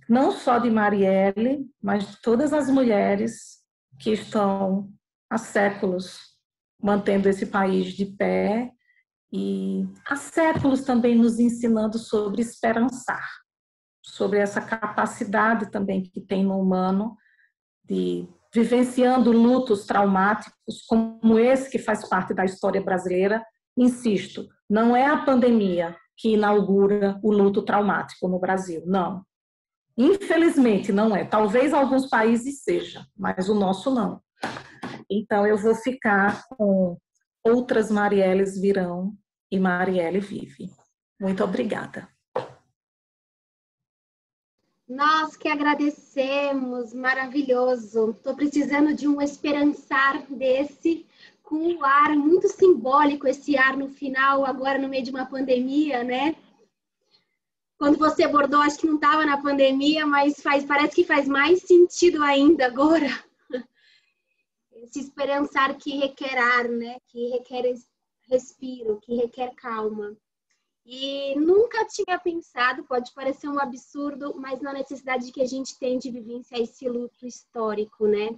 não só de Marielle, mas de todas as mulheres que estão há séculos mantendo esse país de pé e há séculos também nos ensinando sobre esperançar, sobre essa capacidade também que tem no humano de vivenciando lutos traumáticos como esse que faz parte da história brasileira. Insisto, não é a pandemia que inaugura o luto traumático no Brasil, não. Infelizmente não é. Talvez alguns países seja, mas o nosso não. Então eu vou ficar com Outras Marielles Virão e Marielle Vive. Muito obrigada. Nós que agradecemos, maravilhoso. Estou precisando de um esperançar desse, com um ar muito simbólico, esse ar no final, agora no meio de uma pandemia, né? Quando você abordou, acho que não estava na pandemia, mas parece que faz mais sentido ainda agora. Esse esperançar que requer ar, né? Que requer respiro, que requer calma. E nunca tinha pensado, pode parecer um absurdo, mas na necessidade que a gente tem de vivenciar esse luto histórico, né?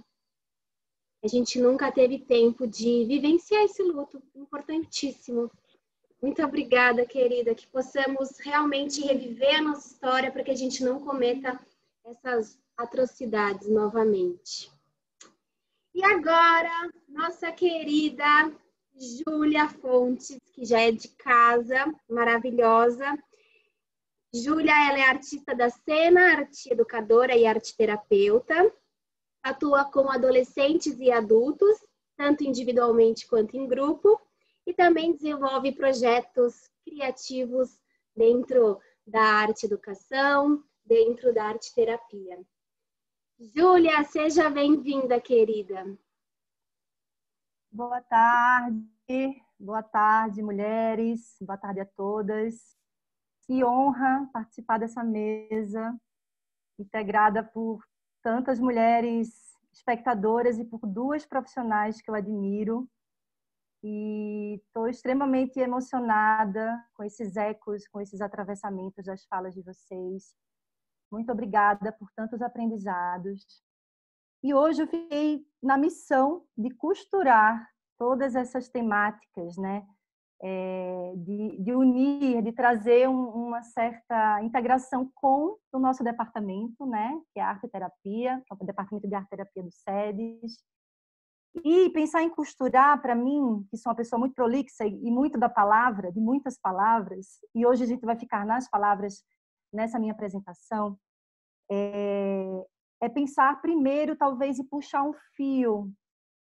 A gente nunca teve tempo de vivenciar esse luto, importantíssimo. Muito obrigada, querida, que possamos realmente reviver a nossa história para que a gente não cometa essas atrocidades novamente. E agora, nossa querida Júlia Fontes, que já é de casa, maravilhosa. Júlia, ela é artista da cena, arte educadora e arte terapeuta. Atua com adolescentes e adultos, tanto individualmente quanto em grupo, e também desenvolve projetos criativos dentro da arte educação, dentro da arte terapia. Júlia, seja bem-vinda, querida. Boa tarde, mulheres, boa tarde a todas. Que honra participar dessa mesa, integrada por tantas mulheres espectadoras e por 2 profissionais que eu admiro. E estou extremamente emocionada com esses ecos, com esses atravessamentos das falas de vocês. Muito obrigada por tantos aprendizados. E hoje eu fiquei na missão de costurar todas essas temáticas, né? De unir, de trazer uma certa integração com o nosso departamento, né? Que é a arte terapia, o departamento de arte terapia do SEDES. E pensar em costurar, para mim, que sou uma pessoa muito prolixa e muito da palavra, de muitas palavras, e hoje a gente vai ficar nas palavras nessa minha apresentação, é pensar primeiro, talvez, e puxar um fio,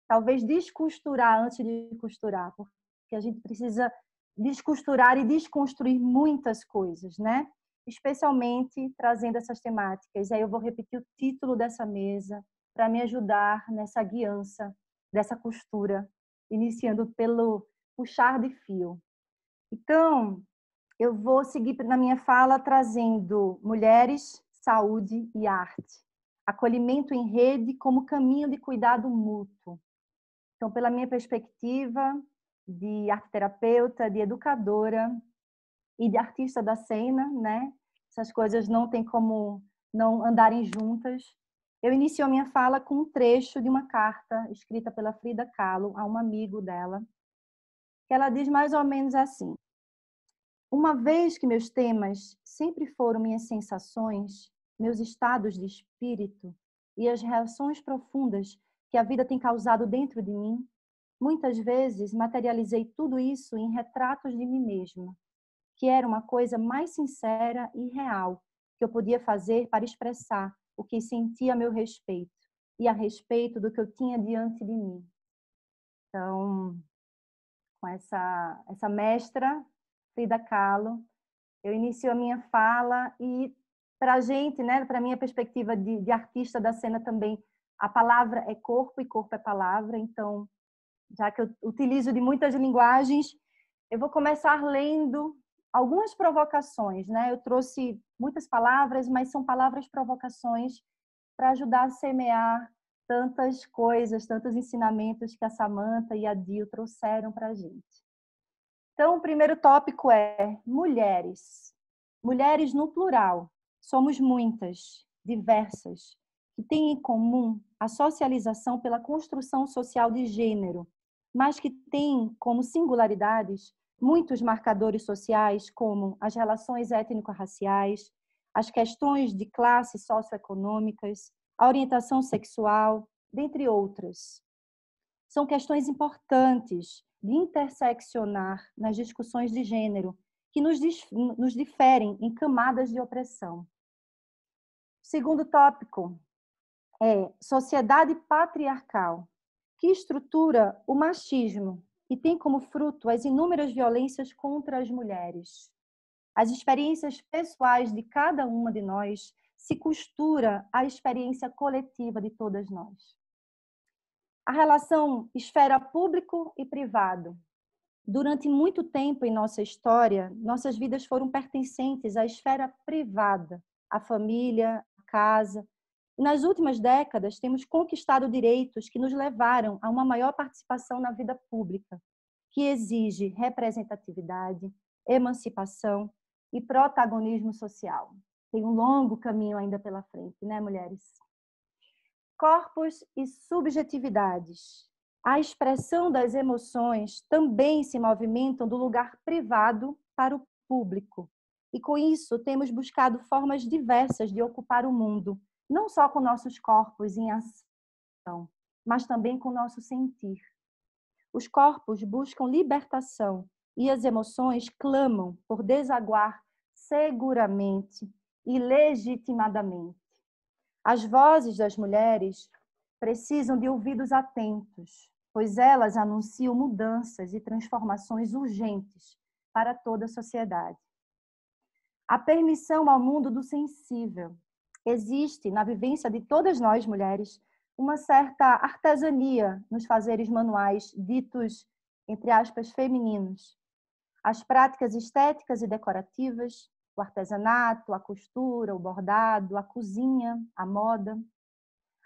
talvez descosturar antes de costurar, porque a gente precisa descosturar e desconstruir muitas coisas, né? Especialmente trazendo essas temáticas. E aí eu vou repetir o título dessa mesa para me ajudar nessa guiança dessa costura, iniciando pelo puxar de fio. Então, eu vou seguir na minha fala trazendo mulheres, saúde e arte. Acolhimento em rede como caminho de cuidado mútuo. Então, pela minha perspectiva de arteterapeuta, de educadora e de artista da cena, né? Essas coisas não tem como não andarem juntas. Eu inicio a minha fala com um trecho de uma carta escrita pela Frida Kahlo a um amigo dela, que ela diz mais ou menos assim: uma vez que meus temas sempre foram minhas sensações, meus estados de espírito e as reações profundas que a vida tem causado dentro de mim, muitas vezes materializei tudo isso em retratos de mim mesma, que era uma coisa mais sincera e real que eu podia fazer para expressar o que sentia a meu respeito e a respeito do que eu tinha diante de mim. Então, com essa mestra, Frida Kahlo, eu inicio a minha fala e para a gente, né, para a minha perspectiva de artista da cena também, a palavra é corpo e corpo é palavra, então, já que eu utilizo de muitas linguagens, eu vou começar lendo algumas provocações, né? Eu trouxe muitas palavras, mas são palavras provocações para ajudar a semear tantas coisas, tantos ensinamentos que a Samantha e a Dio trouxeram para a gente. Então, o primeiro tópico é mulheres. Mulheres no plural. Somos muitas, diversas, que têm em comum a socialização pela construção social de gênero, mas que têm como singularidades muitos marcadores sociais, como as relações étnico-raciais, as questões de classes socioeconômicas, a orientação sexual, dentre outras. São questões importantes de interseccionar nas discussões de gênero, que nos diferem em camadas de opressão. Segundo tópico é sociedade patriarcal, que estrutura o machismo e tem como fruto as inúmeras violências contra as mulheres. As experiências pessoais de cada uma de nós se costura à experiência coletiva de todas nós. A relação esfera público e privado. Durante muito tempo em nossa história, nossas vidas foram pertencentes à esfera privada, à família, à casa. Nas últimas décadas, temos conquistado direitos que nos levaram a uma maior participação na vida pública, que exige representatividade, emancipação e protagonismo social. Tem um longo caminho ainda pela frente, né, mulheres? Corpos e subjetividades. A expressão das emoções também se movimentam do lugar privado para o público. E com isso, temos buscado formas diversas de ocupar o mundo, não só com nossos corpos em ação, mas também com nosso sentir. Os corpos buscam libertação e as emoções clamam por desaguar seguramente e legitimadamente. As vozes das mulheres precisam de ouvidos atentos, pois elas anunciam mudanças e transformações urgentes para toda a sociedade. A permissão ao mundo do sensível. Existe, na vivência de todas nós, mulheres, uma certa artesania nos fazeres manuais ditos, entre aspas, femininos. As práticas estéticas e decorativas, o artesanato, a costura, o bordado, a cozinha, a moda.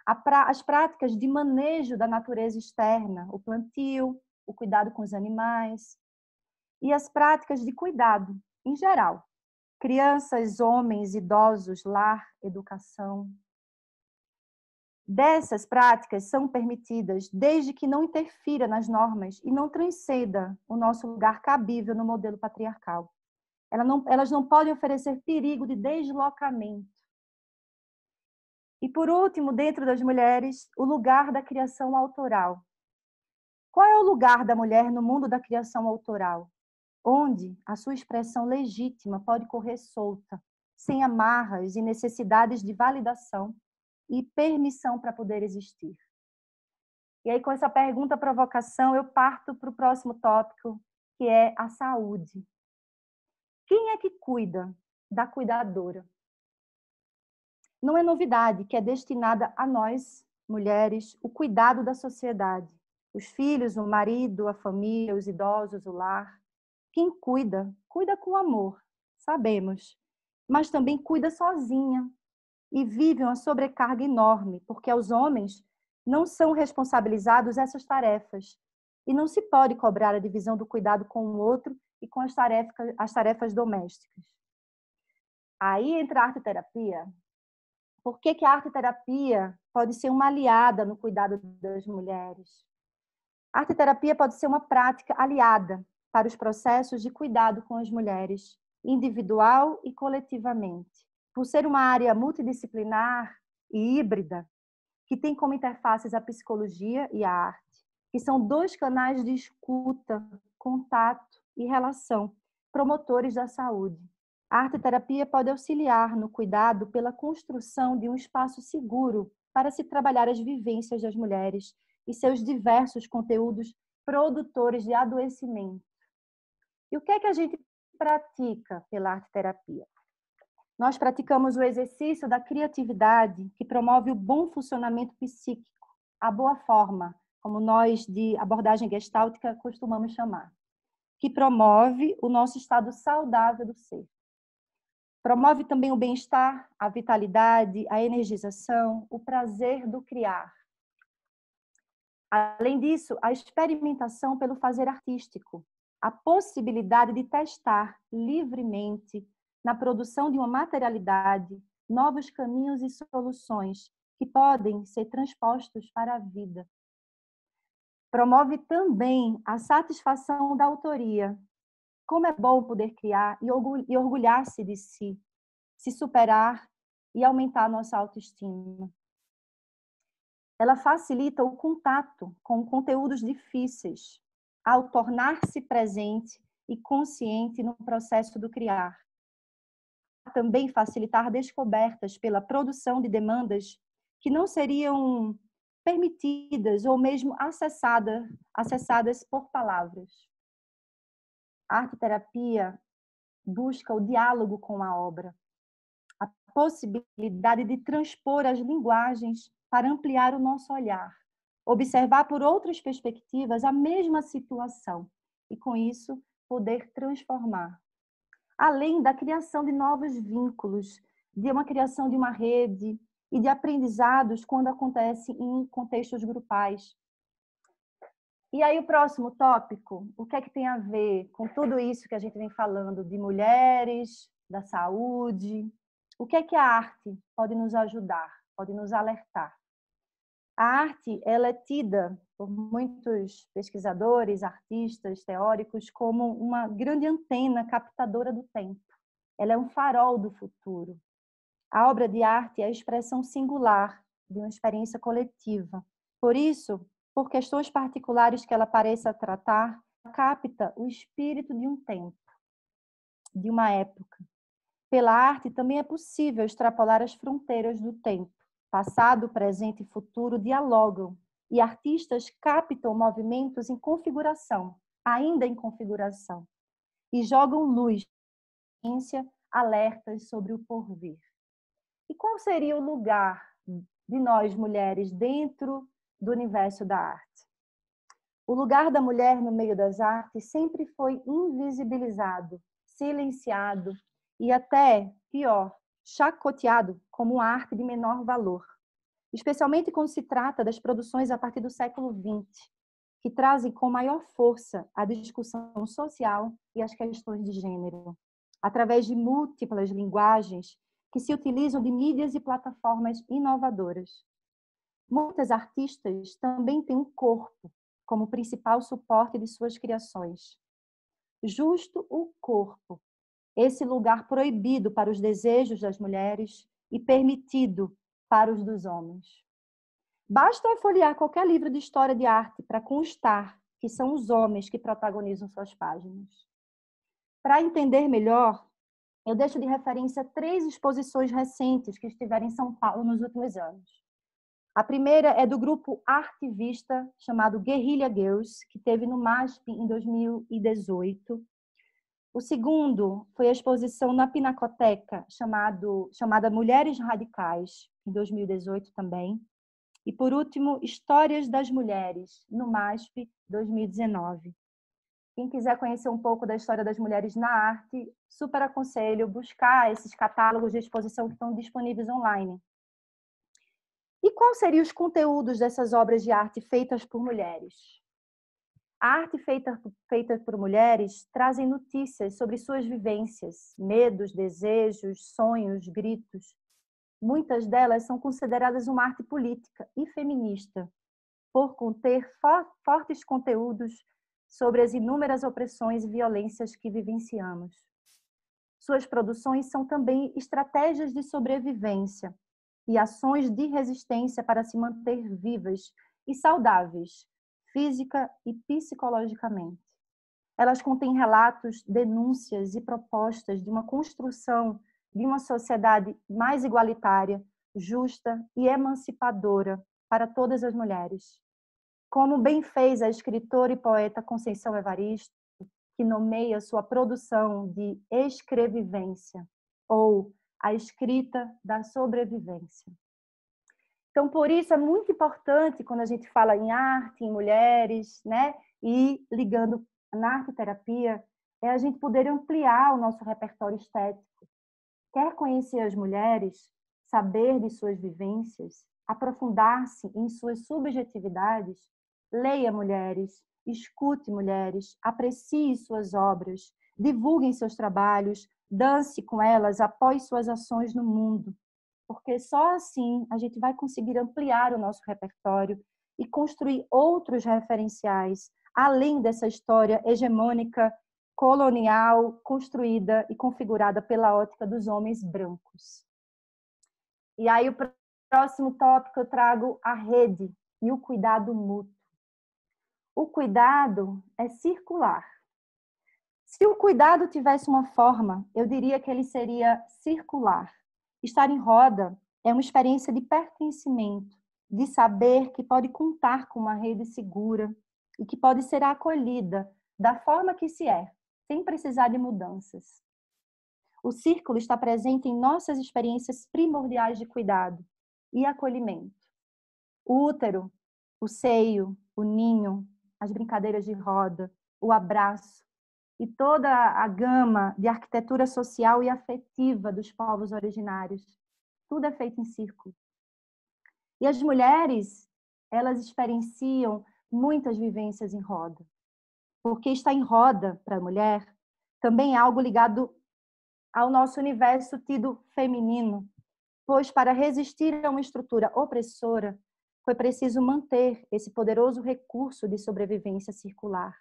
As práticas de manejo da natureza externa, o plantio, o cuidado com os animais. E as práticas de cuidado, em geral. Crianças, homens, idosos, lar, educação. Dessas práticas são permitidas desde que não interfira nas normas e não transcenda o nosso lugar cabível no modelo patriarcal. Elas não podem oferecer perigo de deslocamento. E, por último, dentro das mulheres, o lugar da criação autoral. Qual é o lugar da mulher no mundo da criação autoral? Onde a sua expressão legítima pode correr solta, sem amarras e necessidades de validação e permissão para poder existir. E aí, com essa pergunta-provocação, eu parto para o próximo tópico, que é a saúde. Quem é que cuida da cuidadora? Não é novidade que é destinada a nós, mulheres, o cuidado da sociedade, os filhos, o marido, a família, os idosos, o lar. Quem cuida, cuida com amor, sabemos, mas também cuida sozinha e vive uma sobrecarga enorme, porque aos homens não são responsabilizados essas tarefas e não se pode cobrar a divisão do cuidado com o outro e com as tarefas domésticas. Aí entra a arte-terapia. Por que a arte-terapia pode ser uma aliada no cuidado das mulheres? A arte-terapia pode ser uma prática aliada para os processos de cuidado com as mulheres, individual e coletivamente. Por ser uma área multidisciplinar e híbrida, que tem como interfaces a psicologia e a arte, que são dois canais de escuta, contato e relação, promotores da saúde. A arte-terapia pode auxiliar no cuidado pela construção de um espaço seguro para se trabalhar as vivências das mulheres e seus diversos conteúdos produtores de adoecimento. E o que é que a gente pratica pela arte-terapia? Nós praticamos o exercício da criatividade, que promove o bom funcionamento psíquico, a boa forma, como nós de abordagem gestáltica costumamos chamar, que promove o nosso estado saudável do ser. Promove também o bem-estar, a vitalidade, a energização, o prazer do criar. Além disso, a experimentação pelo fazer artístico, a possibilidade de testar livremente na produção de uma materialidade novos caminhos e soluções que podem ser transpostos para a vida. Promove também a satisfação da autoria. Como é bom poder criar e orgulhar-se de si, se superar e aumentar a nossa autoestima. Ela facilita o contato com conteúdos difíceis, ao tornar-se presente e consciente no processo do criar. Também facilitar descobertas pela produção de demandas que não seriam permitidas ou mesmo acessadas por palavras. A arte-terapia busca o diálogo com a obra, a possibilidade de transpor as linguagens para ampliar o nosso olhar, observar por outras perspectivas a mesma situação e, com isso, poder transformar. Além da criação de novos vínculos, de uma criação de uma rede e de aprendizados quando acontece em contextos grupais. E aí o próximo tópico, o que é que tem a ver com tudo isso que a gente vem falando de mulheres, da saúde? O que é que a arte pode nos ajudar, pode nos alertar? A arte, ela é tida por muitos pesquisadores, artistas, teóricos, como uma grande antena captadora do tempo. Ela é um farol do futuro. A obra de arte é a expressão singular de uma experiência coletiva. Por isso, por questões particulares que ela pareça tratar, capta o espírito de um tempo, de uma época. Pela arte também é possível extrapolar as fronteiras do tempo. Passado, presente e futuro dialogam e artistas captam movimentos em configuração, ainda em configuração, e jogam luz, alertas sobre o porvir. E qual seria o lugar de nós, mulheres, dentro do universo da arte? O lugar da mulher no meio das artes sempre foi invisibilizado, silenciado e até, pior, chacoteado como arte de menor valor, especialmente quando se trata das produções a partir do século XX, que trazem com maior força a discussão social e as questões de gênero, através de múltiplas linguagens que se utilizam de mídias e plataformas inovadoras. Muitas artistas também têm um corpo como principal suporte de suas criações. Justo o corpo, esse lugar proibido para os desejos das mulheres e permitido para os dos homens. Basta folhear qualquer livro de história de arte para constar que são os homens que protagonizam suas páginas. Para entender melhor, eu deixo de referência 3 exposições recentes que estiveram em São Paulo nos últimos anos. A primeira é do grupo artivista chamado Guerrilla Girls, que teve no MASP em 2018. O segundo foi a exposição na Pinacoteca, chamada Mulheres Radicais, em 2018 também. E, por último, Histórias das Mulheres, no MASP 2019. Quem quiser conhecer um pouco da história das mulheres na arte, super aconselho buscar esses catálogos de exposição que estão disponíveis online. E quais seriam os conteúdos dessas obras de arte feitas por mulheres? A arte feita por mulheres trazem notícias sobre suas vivências, medos, desejos, sonhos, gritos. Muitas delas são consideradas uma arte política e feminista, por conter fortes conteúdos sobre as inúmeras opressões e violências que vivenciamos. Suas produções são também estratégias de sobrevivência e ações de resistência para se manter vivas e saudáveis, física e psicologicamente. Elas contêm relatos, denúncias e propostas de uma construção de uma sociedade mais igualitária, justa e emancipadora para todas as mulheres. Como bem fez a escritora e poeta Conceição Evaristo, que nomeia sua produção de escrevivência, ou a escrita da sobrevivência. Então, por isso, é muito importante, quando a gente fala em arte, em mulheres, né, e ligando na arte-terapia, é a gente poder ampliar o nosso repertório estético. Quer conhecer as mulheres, saber de suas vivências, aprofundar-se em suas subjetividades, leia mulheres, escute mulheres, aprecie suas obras, divulguem seus trabalhos, dance com elas, apoie suas ações no mundo, porque só assim a gente vai conseguir ampliar o nosso repertório e construir outros referenciais, além dessa história hegemônica, colonial, construída e configurada pela ótica dos homens brancos. E aí o próximo tópico eu trago a rede e o cuidado mútuo. O cuidado é circular. Se o cuidado tivesse uma forma, eu diria que ele seria circular. Estar em roda é uma experiência de pertencimento, de saber que pode contar com uma rede segura e que pode ser acolhida da forma que se é, sem precisar de mudanças. O círculo está presente em nossas experiências primordiais de cuidado e acolhimento. O útero, o seio, o ninho, as brincadeiras de roda, o abraço e toda a gama de arquitetura social e afetiva dos povos originários. Tudo é feito em círculo. E as mulheres, elas experienciam muitas vivências em roda. Porque estar em roda, para a mulher, também é algo ligado ao nosso universo tido feminino, pois para resistir a uma estrutura opressora, foi preciso manter esse poderoso recurso de sobrevivência circular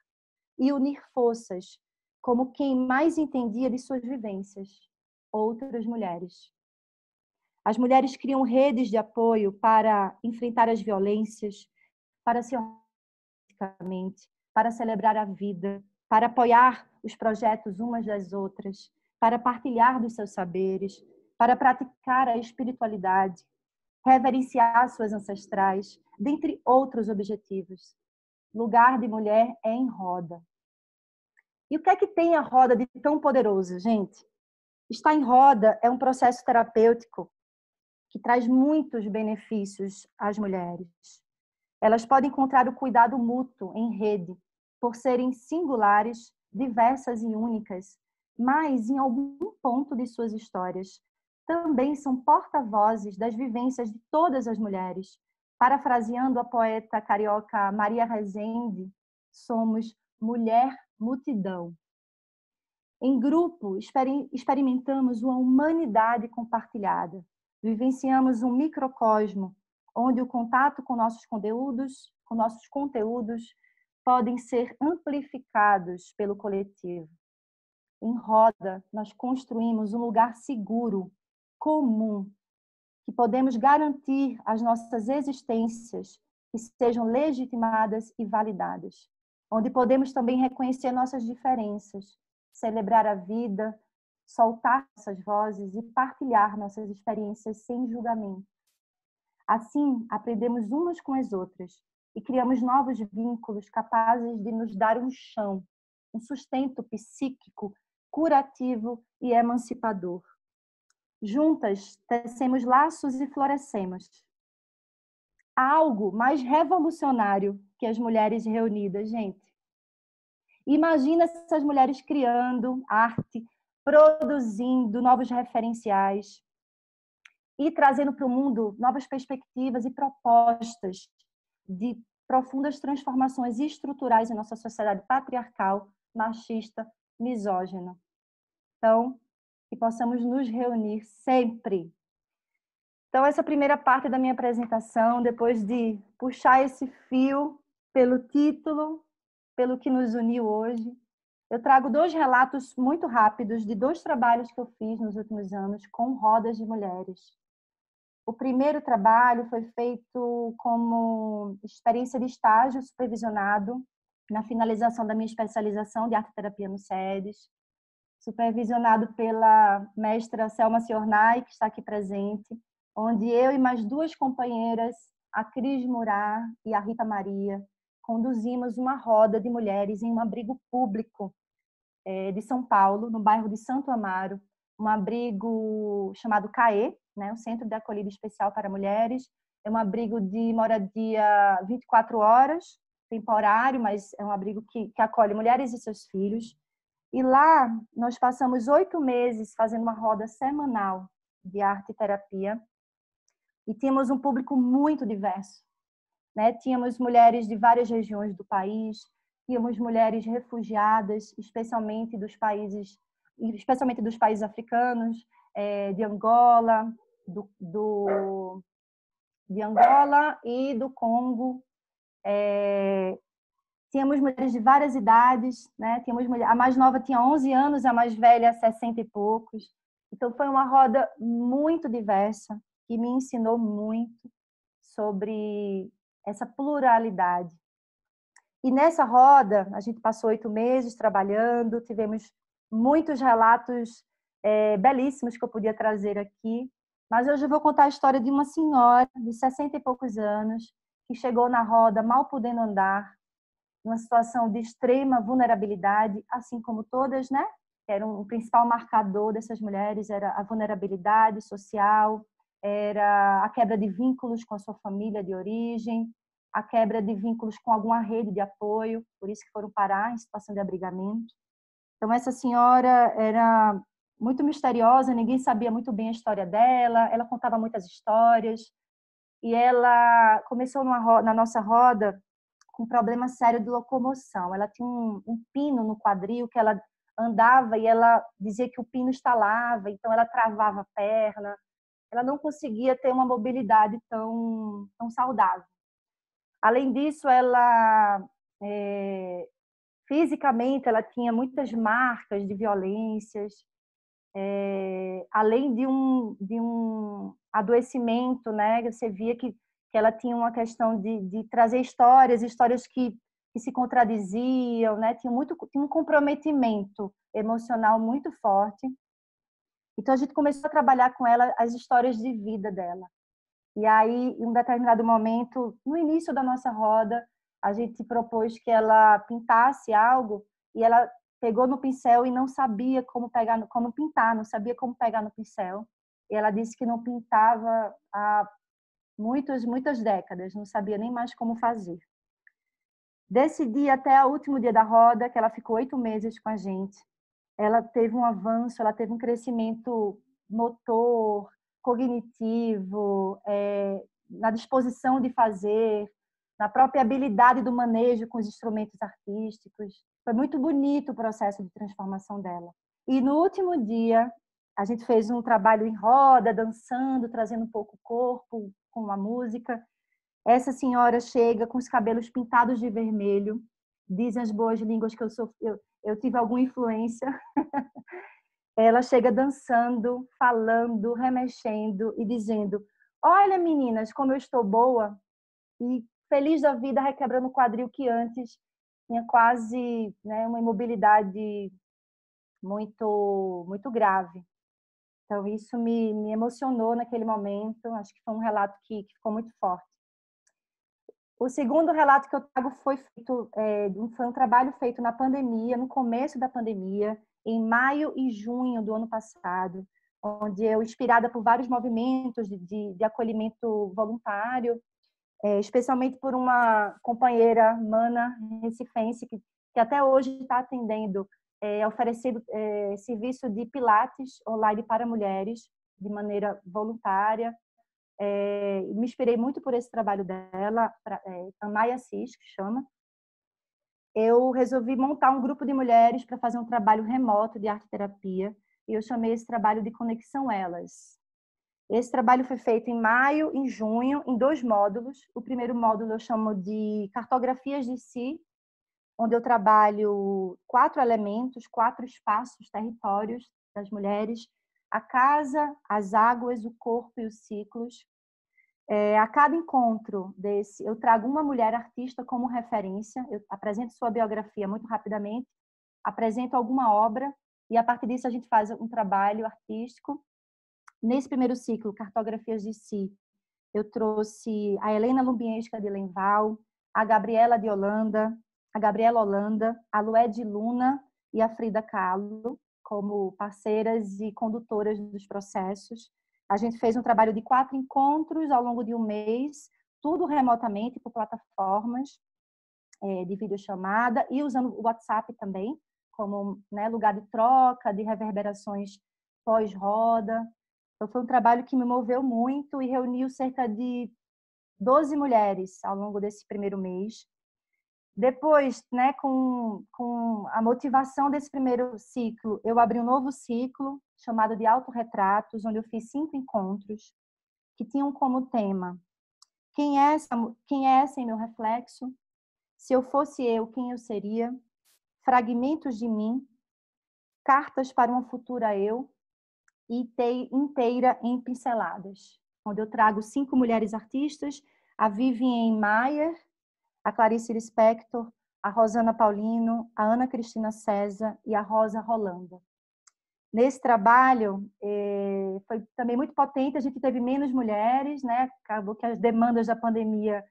e unir forças, como quem mais entendia de suas vivências, outras mulheres. As mulheres criam redes de apoio para enfrentar as violências, para se organizar, para celebrar a vida, para apoiar os projetos umas das outras, para partilhar dos seus saberes, para praticar a espiritualidade, reverenciar suas ancestrais, dentre outros objetivos. Lugar de mulher é em roda. E o que é que tem a roda de tão poderoso, gente? Estar em roda é um processo terapêutico que traz muitos benefícios às mulheres. Elas podem encontrar o cuidado mútuo em rede, por serem singulares, diversas e únicas, mas em algum ponto de suas histórias também são porta-vozes das vivências de todas as mulheres. Parafraseando a poeta carioca Maria Rezende, somos mulher multidão. Em grupo, experimentamos uma humanidade compartilhada. Vivenciamos um microcosmo, onde o contato com nossos conteúdos podem ser amplificados pelo coletivo. Em roda, nós construímos um lugar seguro, comum, que podemos garantir as nossas existências que sejam legitimadas e validadas, onde podemos também reconhecer nossas diferenças, celebrar a vida, soltar nossas vozes e partilhar nossas experiências sem julgamento. Assim, aprendemos umas com as outras e criamos novos vínculos capazes de nos dar um chão, um sustento psíquico, curativo e emancipador. Juntas, tecemos laços e florescemos. algo mais revolucionário que as mulheres reunidas, gente. Imagina essas mulheres criando arte, produzindo novos referenciais e trazendo para o mundo novas perspectivas e propostas de profundas transformações estruturais em nossa sociedade patriarcal, machista, misógina. Então, que possamos nos reunir sempre. Então, essa primeira parte da minha apresentação, depois de puxar esse fio pelo título, pelo que nos uniu hoje, eu trago 2 relatos muito rápidos de 2 trabalhos que eu fiz nos últimos anos com rodas de mulheres. O primeiro trabalho foi feito como experiência de estágio supervisionado na finalização da minha especialização de arte-terapia no SEDES, supervisionado pela mestra Selma Ciornai, que está aqui presente, onde eu e mais 2 companheiras, a Cris Murá e a Rita Maria, conduzimos uma roda de mulheres em um abrigo público de São Paulo, no bairro de Santo Amaro, um abrigo chamado CAE, né, o Centro de Acolhida Especial para Mulheres. É um abrigo de moradia 24 horas, temporário, mas é um abrigo que acolhe mulheres e seus filhos. E lá nós passamos 8 meses fazendo uma roda semanal de arte e terapia e tínhamos um público muito diverso, né? Tínhamos mulheres de várias regiões do país, tínhamos mulheres refugiadas, especialmente dos países africanos, de Angola, de Angola e do Congo. Tínhamos mulheres de várias idades, né? A mais nova tinha 11 anos, a mais velha 60 e poucos. Então foi uma roda muito diversa que me ensinou muito sobre essa pluralidade. E nessa roda, a gente passou 8 meses trabalhando, tivemos muitos relatos belíssimos que eu podia trazer aqui, mas hoje eu vou contar a história de uma senhora de 60 e poucos anos que chegou na roda mal podendo andar, numa situação de extrema vulnerabilidade, assim como todas, né? Era um principal marcador dessas mulheres, era a vulnerabilidade social, era a quebra de vínculos com a sua família de origem, a quebra de vínculos com alguma rede de apoio, por isso que foram parar em situação de abrigamento. Então, essa senhora era muito misteriosa, ninguém sabia muito bem a história dela, ela contava muitas histórias, e ela começou na nossa roda com um problema sério de locomoção. Ela tinha um pino no quadril que ela andava e ela dizia que o pino estalava, então ela travava a perna, ela não conseguia ter uma mobilidade tão saudável. Além disso, ela fisicamente ela tinha muitas marcas de violências, além de um adoecimento, né? Você via que ela tinha uma questão de trazer histórias que se contradiziam, né? Tinha um comprometimento emocional muito forte. Então a gente começou a trabalhar com ela as histórias de vida dela. E aí, em um determinado momento, no início da nossa roda, a gente propôs que ela pintasse algo e ela pegou no pincel e não sabia como pintar, não sabia como pegar no pincel. E ela disse que não pintava há muitas décadas, não sabia nem mais como fazer. Desse dia até o último dia da roda, que ela ficou 8 meses com a gente, ela teve um avanço, ela teve um crescimento motor, cognitivo, na disposição de fazer, na própria habilidade do manejo com os instrumentos artísticos. Foi muito bonito o processo de transformação dela. E no último dia, a gente fez um trabalho em roda, dançando, trazendo um pouco o corpo com a música. Essa senhora chega com os cabelos pintados de vermelho. Dizem as boas línguas que eu tive alguma influência. Ela chega dançando, falando, remexendo e dizendo: olha, meninas, como eu estou boa. E feliz da vida, requebrando o quadril que antes tinha quase, né, uma imobilidade muito grave. Então, isso me emocionou naquele momento. Acho que foi um relato que ficou muito forte. O segundo relato que eu trago foi um trabalho feito na pandemia, no começo da pandemia, em maio e junho do ano passado, onde eu, inspirada por vários movimentos de acolhimento voluntário, especialmente por uma companheira, Mana recifense, que até hoje está atendendo, oferecendo serviço de pilates online para mulheres, de maneira voluntária. Me inspirei muito por esse trabalho dela, Amaya Assis, que chama. Eu resolvi montar um grupo de mulheres para fazer um trabalho remoto de arte-terapia, e eu chamei esse trabalho de Conexão Elas. Esse trabalho foi feito em maio, em junho, em 2 módulos. O primeiro módulo eu chamo de Cartografias de Si, onde eu trabalho 4 elementos, 4 espaços, territórios das mulheres: a casa, as águas, o corpo e os ciclos. A cada encontro desse, eu trago uma mulher artista como referência, eu apresento sua biografia muito rapidamente, apresento alguma obra, e a partir disso a gente faz um trabalho artístico. Nesse primeiro ciclo, Cartografias de Si, eu trouxe a Helena Lubienska de Lenval, a Gabriela Holanda, a Lued Luna e a Frida Kahlo, como parceiras e condutoras dos processos. A gente fez um trabalho de 4 encontros ao longo de um mês, tudo remotamente por plataformas de videochamada e usando o WhatsApp também, como lugar de troca, de reverberações pós-roda. Então, foi um trabalho que me moveu muito e reuniu cerca de 12 mulheres ao longo desse primeiro mês. Depois, com a motivação desse primeiro ciclo, eu abri um novo ciclo chamado de Autorretratos, onde eu fiz 5 encontros que tinham como tema: quem é essa em meu reflexo? Se eu fosse eu, quem eu seria? Fragmentos de mim, cartas para uma futura eu, e inteira em pinceladas, onde eu trago 5 mulheres artistas: a Vivienne Maier, a Clarice Lispector, a Rosana Paulino, a Ana Cristina César e a Rosa Rolanda. Nesse trabalho, foi também muito potente, a gente teve menos mulheres, acabou que as demandas da pandemia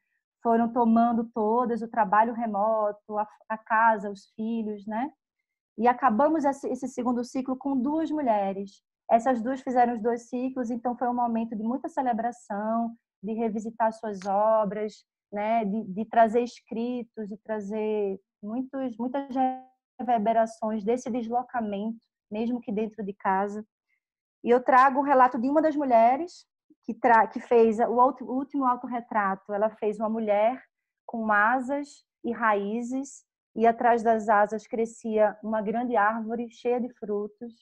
foram tomando todas, o trabalho remoto, a casa, os filhos, e acabamos esse segundo ciclo com 2 mulheres. Essas 2 fizeram os 2 ciclos, então foi um momento de muita celebração, de revisitar suas obras, de trazer escritos, de trazer muitas reverberações desse deslocamento, mesmo que dentro de casa. E eu trago o relato de uma das mulheres que fez o último autorretrato. Ela fez uma mulher com asas e raízes, e atrás das asas crescia uma grande árvore cheia de frutos.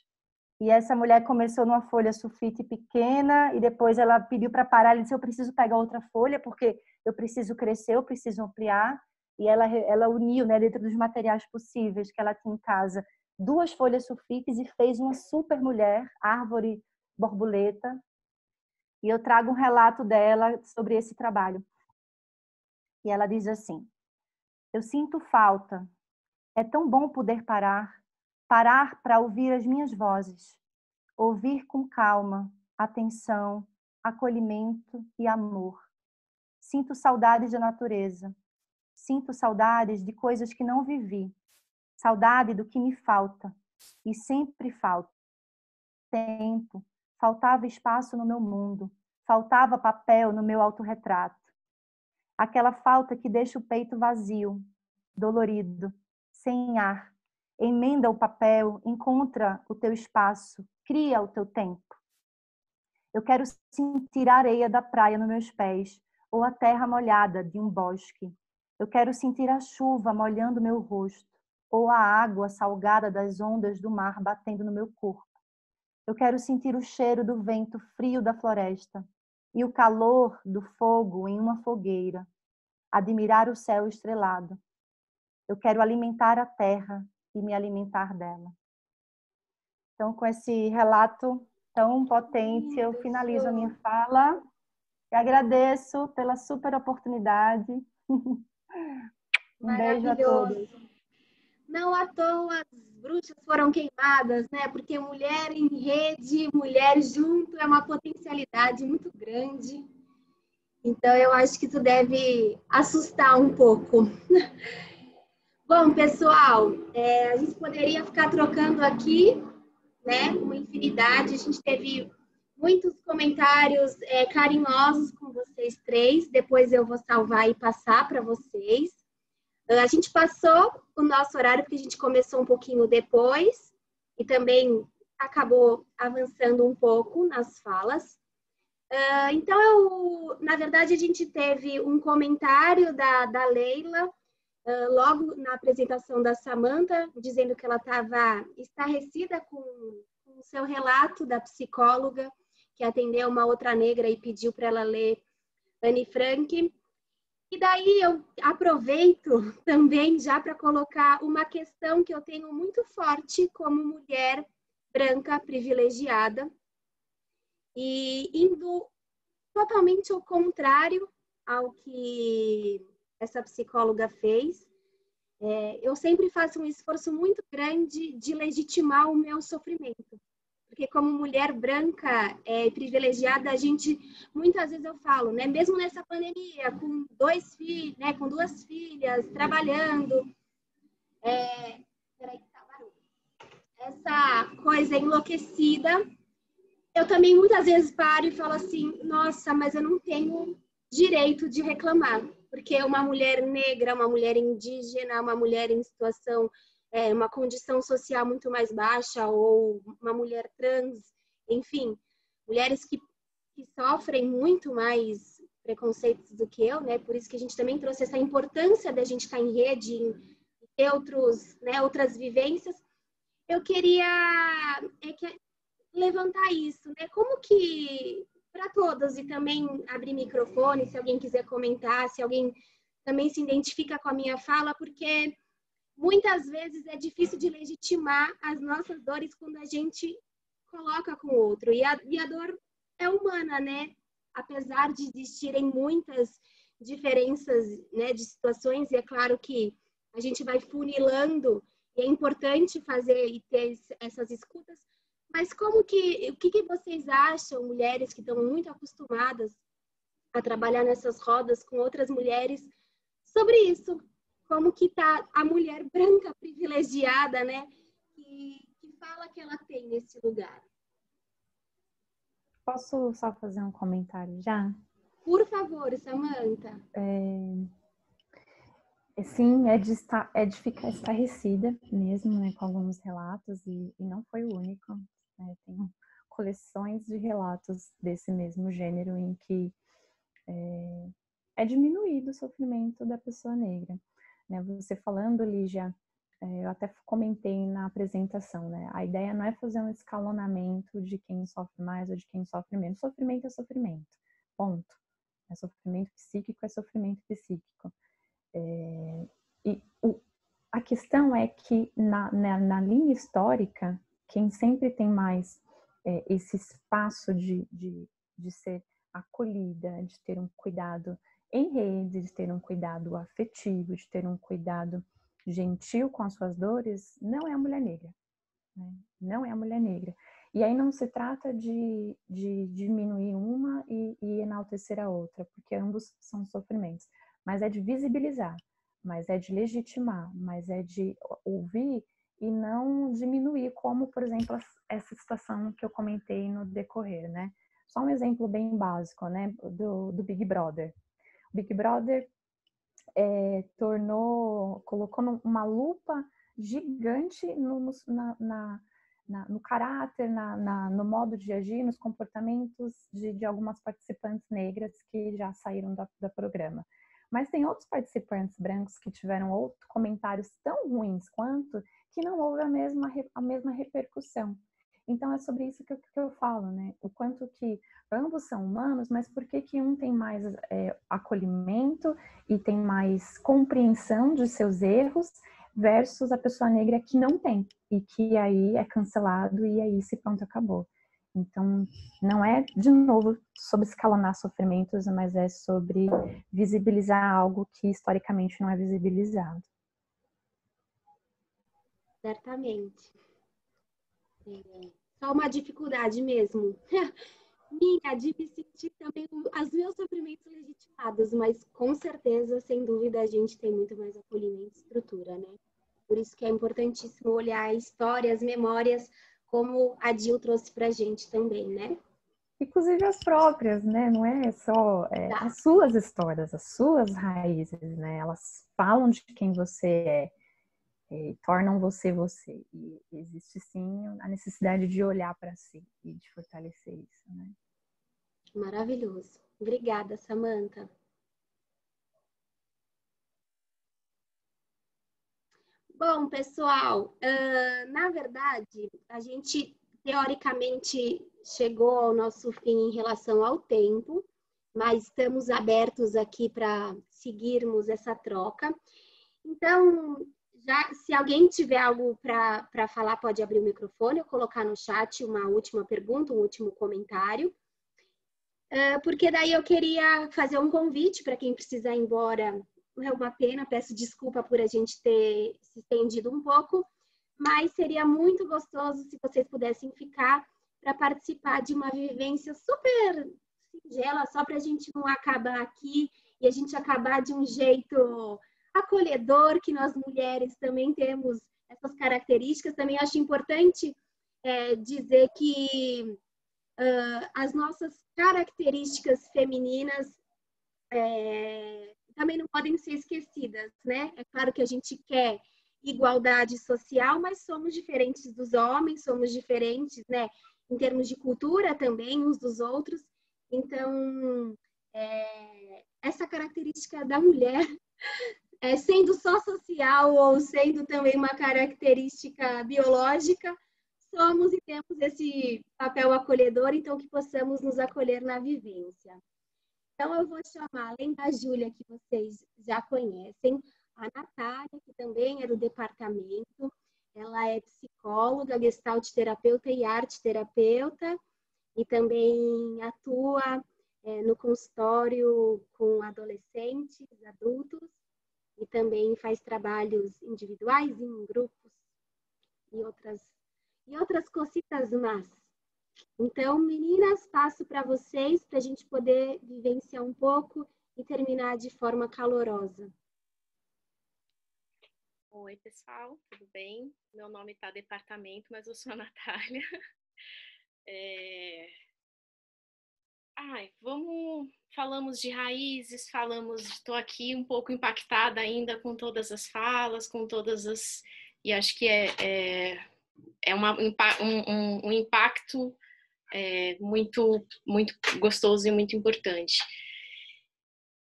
E essa mulher começou numa folha sulfite pequena e depois ela pediu para parar. Ela disse: eu preciso pegar outra folha porque eu preciso crescer, eu preciso ampliar. E ela uniu, dentro dos materiais possíveis que ela tinha em casa, 2 folhas sulfites e fez uma super mulher, árvore borboleta. E eu trago um relato dela sobre esse trabalho. E ela diz assim: eu sinto falta. É tão bom poder parar para ouvir as minhas vozes, ouvir com calma, atenção, acolhimento e amor. Sinto saudades da natureza, sinto saudades de coisas que não vivi, saudade do que me falta, e sempre falta. Tempo, faltava espaço no meu mundo, faltava papel no meu autorretrato. Aquela falta que deixa o peito vazio, dolorido, sem ar. Emenda o papel, encontra o teu espaço, cria o teu tempo. Eu quero sentir a areia da praia nos meus pés, ou a terra molhada de um bosque. Eu quero sentir a chuva molhando meu rosto, ou a água salgada das ondas do mar batendo no meu corpo. Eu quero sentir o cheiro do vento frio da floresta e o calor do fogo em uma fogueira. Admirar o céu estrelado. Eu quero alimentar a terra e me alimentar dela. Então, com esse relato tão potente, eu finalizo a minha fala e agradeço pela super oportunidade. Um beijo a todos. Não à toa as bruxas foram queimadas, Porque mulher em rede, mulher junto é uma potencialidade muito grande. Então, eu acho que isso deve assustar um pouco. Bom, pessoal, a gente poderia ficar trocando aqui, uma infinidade. A gente teve muitos comentários carinhosos com vocês. vocês três, depois eu vou salvar e passar para vocês. A gente passou o nosso horário porque a gente começou um pouquinho depois e também acabou avançando um pouco nas falas. Então, na verdade, a gente teve um comentário da Leila logo na apresentação da Samantha, dizendo que ela estava estarrecida com o seu relato da psicóloga que atendeu uma outra negra e pediu para ela ler Anne Frank. E daí eu aproveito também já para colocar uma questão que eu tenho muito forte como mulher branca privilegiada e indo totalmente ao contrário ao que essa psicóloga fez. Eu sempre faço um esforço muito grande de legitimar o meu sofrimento. Porque como mulher branca privilegiada, a gente, muitas vezes eu falo, né, mesmo nessa pandemia, com dois filhos, né, com duas filhas, trabalhando, peraí, tá barulho. Essa coisa enlouquecida, eu também muitas vezes paro e falo assim, nossa, mas eu não tenho direito de reclamar, porque uma mulher negra, uma mulher indígena, uma mulher em situação, uma condição social muito mais baixa, ou uma mulher trans, enfim, mulheres que sofrem muito mais preconceitos do que eu, né? Por isso que a gente também trouxe essa importância da gente estar em rede, em ter outras vivências. Eu queria levantar isso, né? Como que, para todas, e também abrir microfone, se alguém quiser comentar, se alguém também se identifica com a minha fala, porque muitas vezes é difícil de legitimar as nossas dores quando a gente coloca com o outro. E a dor é humana, né? Apesar de existirem muitas diferenças, né, de situações, e é claro que a gente vai funilando, e é importante fazer e ter essas escutas, mas o que vocês acham, mulheres que estão muito acostumadas a trabalhar nessas rodas com outras mulheres, sobre isso? Como que tá a mulher branca privilegiada, né? Que fala que ela tem nesse lugar. Posso só fazer um comentário já? Por favor, Samantha. Sim, é de ficar estarrecida mesmo, né, com alguns relatos, e não foi o único. Né, tem coleções de relatos desse mesmo gênero em que é diminuído o sofrimento da pessoa negra. Né, você falando, Lígia, eu até comentei na apresentação, né, a ideia não é fazer um escalonamento de quem sofre mais ou de quem sofre menos. Sofrimento é sofrimento, ponto. Sofrimento psíquico é sofrimento psíquico. A questão é que na linha histórica, quem sempre tem mais esse espaço de ser acolhida, de ter um cuidado em rede, de ter um cuidado afetivo, de ter um cuidado gentil com as suas dores, não é a mulher negra. Né? Não é a mulher negra. E aí não se trata de diminuir uma e enaltecer a outra, porque ambos são sofrimentos, mas é de visibilizar, mas é de legitimar, mas é de ouvir e não diminuir, como, por exemplo, essa situação que eu comentei no decorrer, né? Só um exemplo bem básico, né, do Big Brother. O Big Brother colocou uma lupa gigante no caráter, no modo de agir, nos comportamentos de algumas participantes negras que já saíram do programa. Mas tem outros participantes brancos que tiveram comentários tão ruins quanto, que não houve a mesma repercussão. Então é sobre isso que eu falo, né? O quanto que ambos são humanos, mas por que um tem mais acolhimento e tem mais compreensão de seus erros versus a pessoa negra que não tem e que aí é cancelado e aí se pronto, acabou. Então, não é, de novo, sobre escalonar sofrimentos, mas é sobre visibilizar algo que historicamente não é visibilizado. Certamente. Só uma dificuldade mesmo. Minha, de me sentir também os meus sofrimentos legitimados, mas com certeza, sem dúvida, a gente tem muito mais acolhimento e estrutura, né? Por isso que é importantíssimo olhar histórias, memórias, como a Dil trouxe pra gente também, né? inclusive as próprias, né? Não é só as suas histórias, as suas raízes, né? Elas falam de quem você é, tornam você você. E existe sim a necessidade de olhar para si e de fortalecer isso, né? Maravilhoso. Obrigada, Samantha. Bom, pessoal, na verdade, a gente teoricamente chegou ao nosso fim em relação ao tempo, mas estamos abertos aqui para seguirmos essa troca. Então, se alguém tiver algo para falar, pode abrir o microfone ou colocar no chat uma última pergunta, um último comentário. Porque daí eu queria fazer um convite para quem precisar ir embora. É uma pena, peço desculpa por a gente ter se estendido um pouco, mas seria muito gostoso se vocês pudessem ficar para participar de uma vivência super singela, só para a gente não acabar aqui e a gente acabar de um jeito acolhedor, que nós mulheres também temos essas características. Também acho importante dizer que as nossas características femininas também não podem ser esquecidas, né? É claro que a gente quer igualdade social, mas somos diferentes dos homens, somos diferentes, né? Em termos de cultura também, uns dos outros. Então, essa característica da mulher, sendo só social ou sendo também uma característica biológica, somos e temos esse papel acolhedor, então que possamos nos acolher na vivência. Então, eu vou chamar, além da Júlia, que vocês já conhecem, a Natália, que também é do departamento. Ela é psicóloga, gestalt terapeuta e arte terapeuta, e também atua no consultório com adolescentes, adultos, e também faz trabalhos individuais, em grupos e outras cositas más. Então, meninas, passo para vocês, para a gente poder vivenciar um pouco e terminar de forma calorosa. Oi, pessoal, tudo bem? Meu nome está Departamento, mas eu sou a Natália. Falamos de raízes, estou aqui um pouco impactada ainda com todas as falas, e acho que um impacto muito, muito gostoso e muito importante.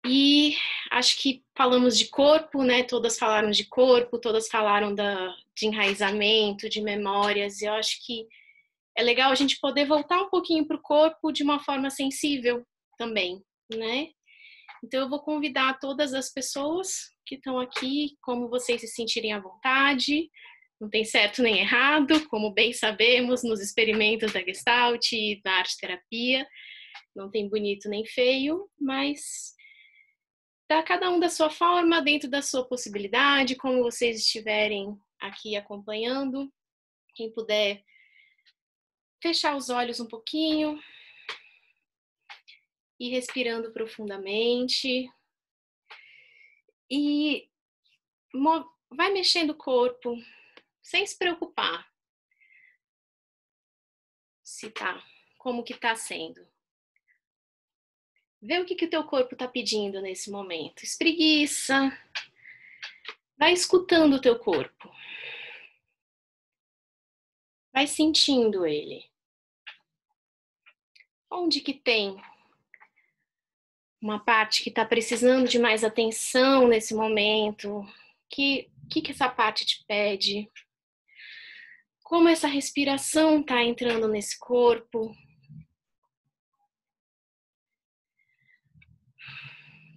E acho que falamos de corpo, né? Todas falaram de corpo, todas falaram de enraizamento, de memórias, e eu acho que é legal a gente poder voltar um pouquinho para o corpo de uma forma sensível também, né? Então eu vou convidar todas as pessoas que estão aqui, como vocês se sentirem à vontade. Não tem certo nem errado, como bem sabemos nos experimentos da Gestalt e da arte-terapia. Não tem bonito nem feio, mas dá cada um da sua forma, dentro da sua possibilidade, como vocês estiverem aqui acompanhando. Quem puder fechar os olhos um pouquinho e respirando profundamente. E vai mexendo o corpo, sem se preocupar como que tá sendo. Vê o que o teu corpo tá pedindo nesse momento. Espreguiça. Vai escutando o teu corpo. Vai sentindo ele. Onde que tem uma parte que está precisando de mais atenção nesse momento? Que essa parte te pede? Como essa respiração está entrando nesse corpo?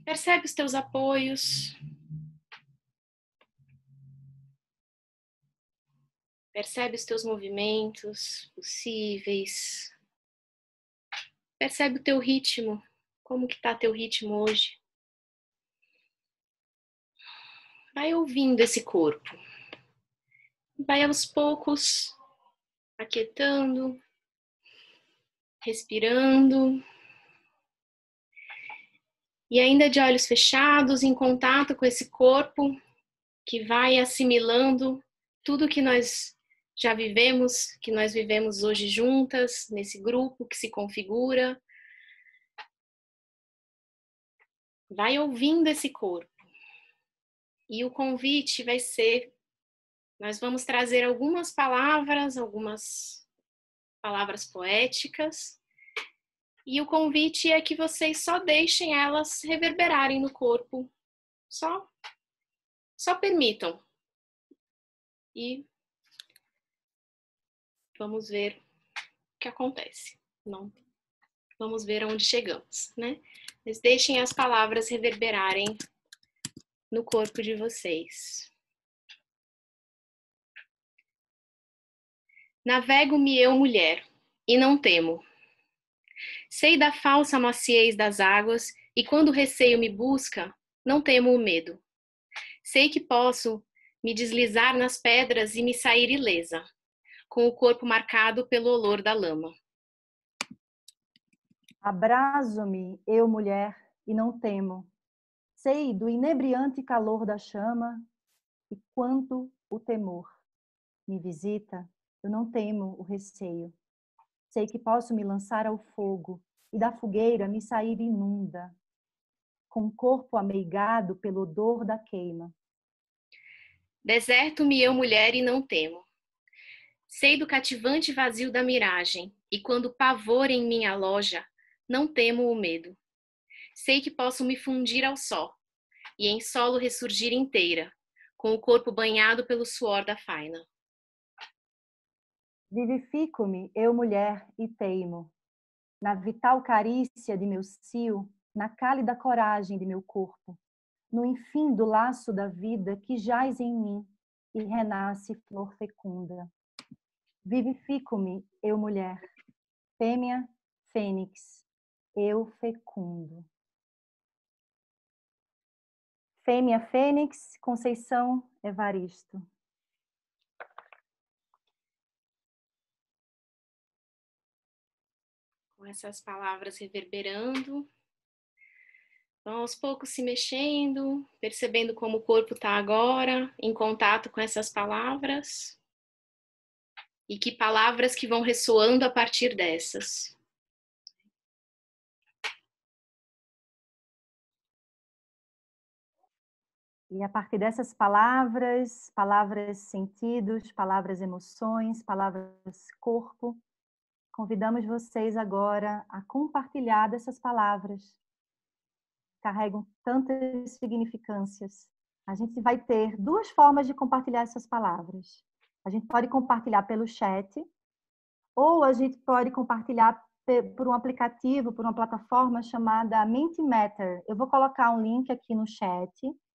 Percebe os teus apoios. Percebe os teus movimentos possíveis. Percebe o teu ritmo. Como que tá teu ritmo hoje? Vai ouvindo esse corpo. Vai aos poucos aquietando, respirando. E ainda de olhos fechados, em contato com esse corpo que vai assimilando tudo que nós já vivemos, que nós vivemos hoje juntas, nesse grupo que se configura. Vai ouvindo esse corpo. E o convite vai ser, nós vamos trazer algumas palavras poéticas, e o convite é que vocês só deixem elas reverberarem no corpo. Só permitam. E vamos ver o que acontece. Não, vamos ver aonde chegamos, né? Mas deixem as palavras reverberarem no corpo de vocês. Navego-me eu, mulher, e não temo. Sei da falsa maciez das águas, e quando o receio me busca, não temo o medo. Sei que posso me deslizar nas pedras e me sair ilesa, com o corpo marcado pelo olor da lama. Abraso-me, eu, mulher, e não temo. Sei do inebriante calor da chama, e quanto o temor me visita, eu não temo o receio. Sei que posso me lançar ao fogo, e da fogueira me sair inunda, com o corpo ameigado pelo odor da queima. Deserto-me eu, mulher, e não temo. Sei do cativante vazio da miragem, e quando o pavor em mim aloja, não temo o medo. Sei que posso me fundir ao sol, e em solo ressurgir inteira, com o corpo banhado pelo suor da faina. Vivifico-me, eu, mulher, e teimo. Na vital carícia de meu cio, na cálida coragem de meu corpo, no enfim do laço da vida que jaz em mim e renasce flor fecunda. Vivifico-me, eu, mulher, fêmea, fênix, eu fecundo. Fêmea, fênix, Conceição Evaristo. Com essas palavras reverberando, vão aos poucos se mexendo, percebendo como o corpo está agora, em contato com essas palavras, e que palavras que vão ressoando a partir dessas. E a partir dessas palavras, palavras sentidos, palavras emoções, palavras corpo, convidamos vocês agora a compartilhar dessas palavras. Carregam tantas significâncias. A gente vai ter duas formas de compartilhar essas palavras. A gente pode compartilhar pelo chat, ou a gente pode compartilhar por um aplicativo, por uma plataforma chamada Mentimeter. Eu vou colocar um link aqui no chat.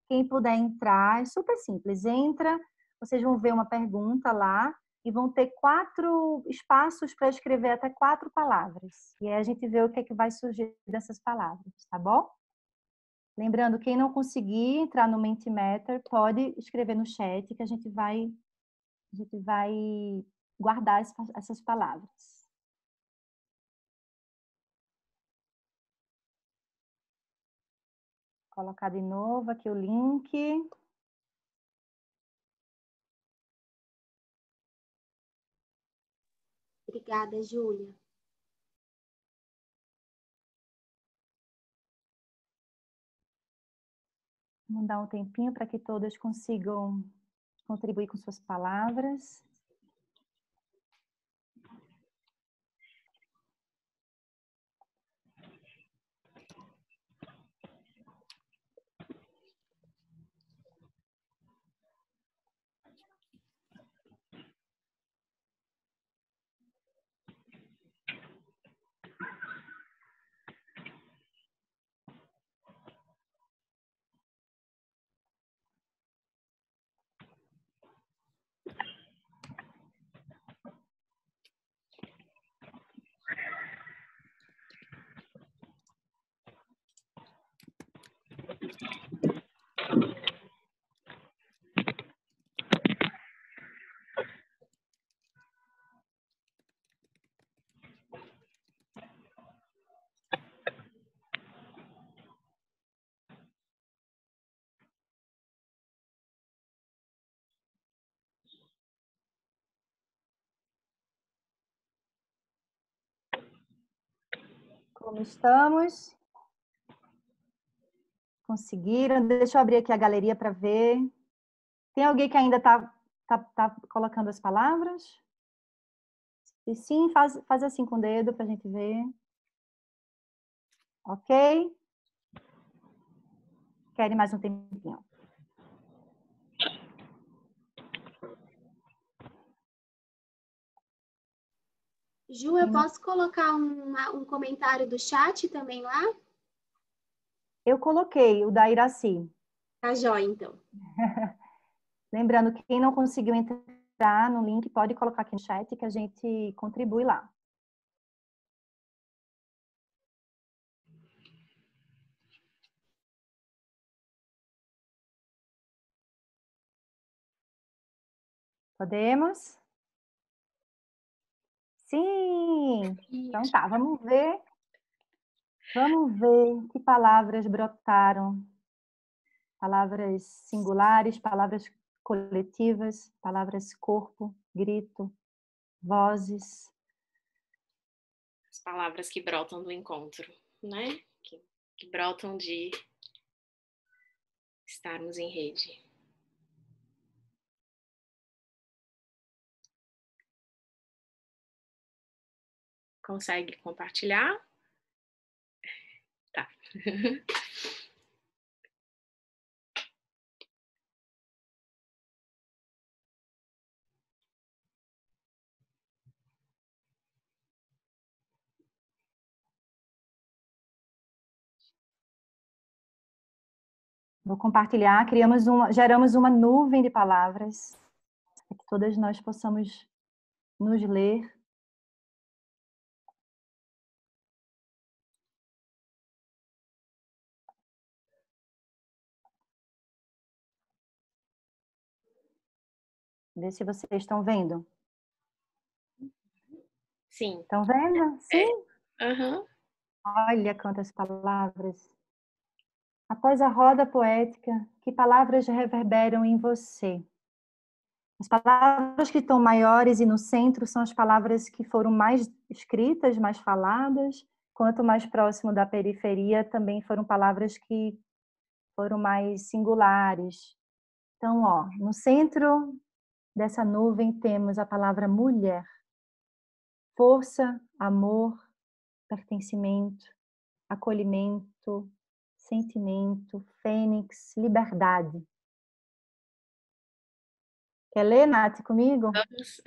Quem puder entrar, é super simples. Entra, vocês vão ver uma pergunta lá e vão ter 4 espaços para escrever até 4 palavras. E aí a gente vê o que é que vai surgir dessas palavras, tá bom? Lembrando, quem não conseguir entrar no Mentimeter, pode escrever no chat que a gente vai guardar essas palavras. Vou colocar de novo aqui o link. Obrigada, Júlia. Vamos dar um tempinho para que todas consigam contribuir com suas palavras. Como estamos? Conseguiram? Deixa eu abrir aqui a galeria para ver. Tem alguém que ainda está colocando as palavras? Se sim, faz assim com o dedo para a gente ver. Ok? Querem mais um tempinho? Ju, eu posso colocar um comentário do chat também lá? Eu coloquei o da Iraci. Tá jóia, então. Lembrando que quem não conseguiu entrar no link, pode colocar aqui no chat que a gente contribui lá. Podemos? Sim! Então tá, vamos ver. Vamos ver que palavras brotaram. Palavras singulares, palavras coletivas, palavras corpo, grito, vozes. As palavras que brotam do encontro, né? Que brotam de estarmos em rede. Consegue compartilhar? Tá. Vou compartilhar, geramos uma nuvem de palavras, para que todas nós possamos nos ler. Vê se vocês estão vendo. Sim. Estão vendo? Sim? Uhum. Olha quantas palavras. Após a roda poética, que palavras reverberam em você? As palavras que estão maiores e no centro são as palavras que foram mais escritas, mais faladas. Quanto mais próximo da periferia, também foram palavras que foram mais singulares. Então, ó, no centro dessa nuvem temos a palavra mulher. Força, amor, pertencimento, acolhimento, sentimento, fênix, liberdade. Quer ler, Nath, comigo? Vamos.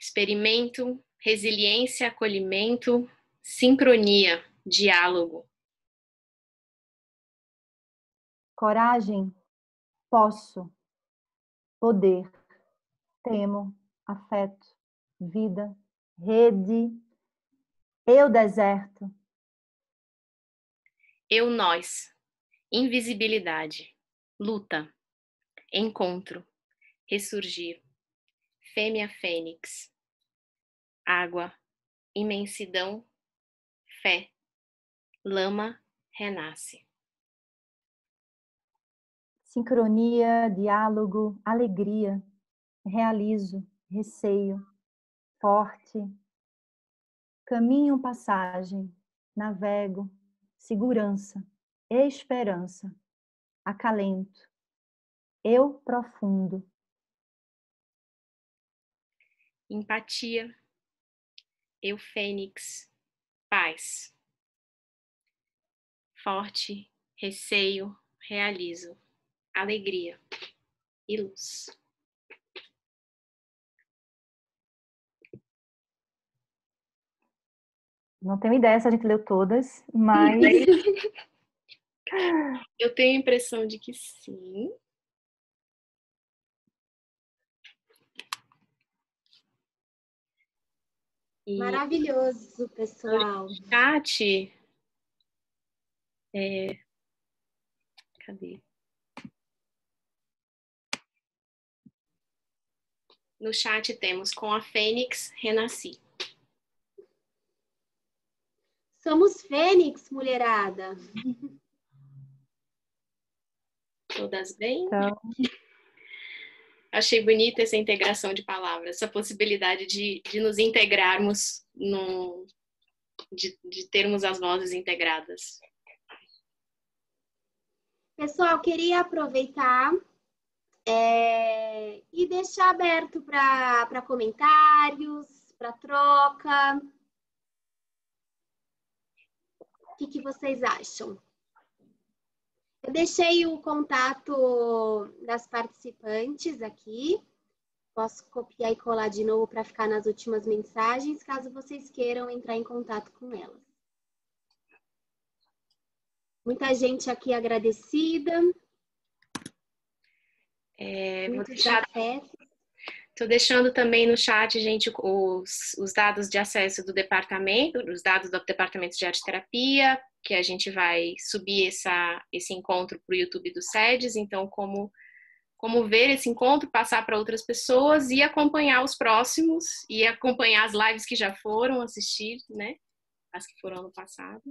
Experimento, resiliência, acolhimento, sincronia, diálogo. Coragem, posso, poder, temo, afeto, vida, rede, eu deserto. Eu, nós, invisibilidade, luta, encontro, ressurgir, fêmea fênix, água, imensidão, fé, lama, renasce. Sincronia, diálogo, alegria, realizo, receio, forte, caminho, passagem, navego, segurança, esperança, acalento, eu profundo. Empatia, eu fênix, paz. Forte, receio, realizo, alegria e luz. Não tenho ideia se a gente leu todas, mas... Eu tenho a impressão de que sim. E Maravilhoso, pessoal. no chat... Cadê? No chat temos com a Fênix, renasci. Somos Fênix, mulherada. Todas bem? Então... Achei bonita essa integração de palavras, essa possibilidade de nos integrarmos de termos as vozes integradas. Pessoal, queria aproveitar e deixar aberto para comentários, para troca. O que vocês acham? Eu deixei o contato das participantes aqui. Posso copiar e colar de novo para ficar nas últimas mensagens, caso vocês queiram entrar em contato com elas. Muita gente aqui agradecida. Estou deixando também no chat, gente, os dados de acesso do departamento, os dados do Departamento de Arte e Terapia, que a gente vai subir esse encontro para o YouTube do SEDES. Então, como ver esse encontro, passar para outras pessoas e acompanhar os próximos e acompanhar as lives que já foram, assistir, né? As que foram ano passado.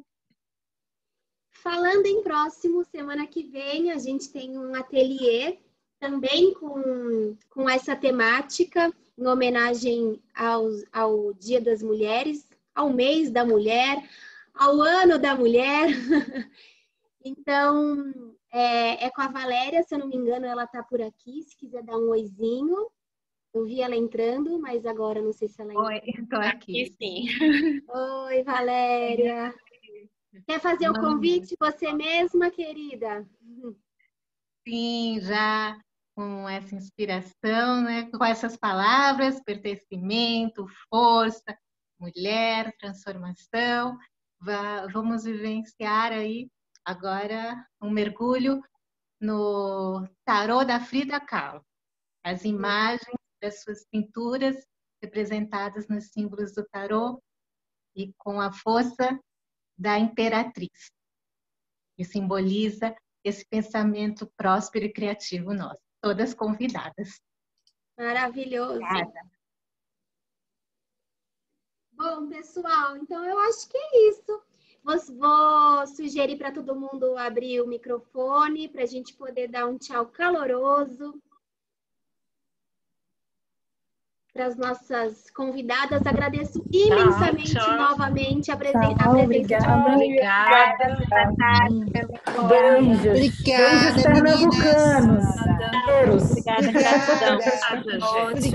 Falando em próximo, semana que vem a gente tem um ateliê também com essa temática, em homenagem ao Dia das Mulheres, ao mês da mulher, ao ano da mulher. Então, é com a Valéria, se eu não me engano, ela está por aqui, se quiser dar um oizinho. Eu vi ela entrando, mas agora não sei se ela entrou. Oi, estou aqui. Sim. Oi, Valéria. Quer fazer o convite você mesma, querida? Sim, já com essa inspiração, né? Com essas palavras, pertencimento, força, mulher, transformação. Vamos vivenciar aí agora um mergulho no tarô da Frida Kahlo. As imagens das suas pinturas representadas nos símbolos do tarô e com a força da imperatriz, que simboliza esse pensamento próspero e criativo nosso. Todas convidadas. Maravilhoso. Obrigada. Bom, pessoal, então eu acho que é isso. Vou sugerir para todo mundo abrir o microfone para a gente poder dar um tchau caloroso para as nossas convidadas. Agradeço imensamente novamente a presença de vocês. Obrigada. Beijos. Obrigada, Beijos pernambucanos. meninas. Obrigada, Obrigada.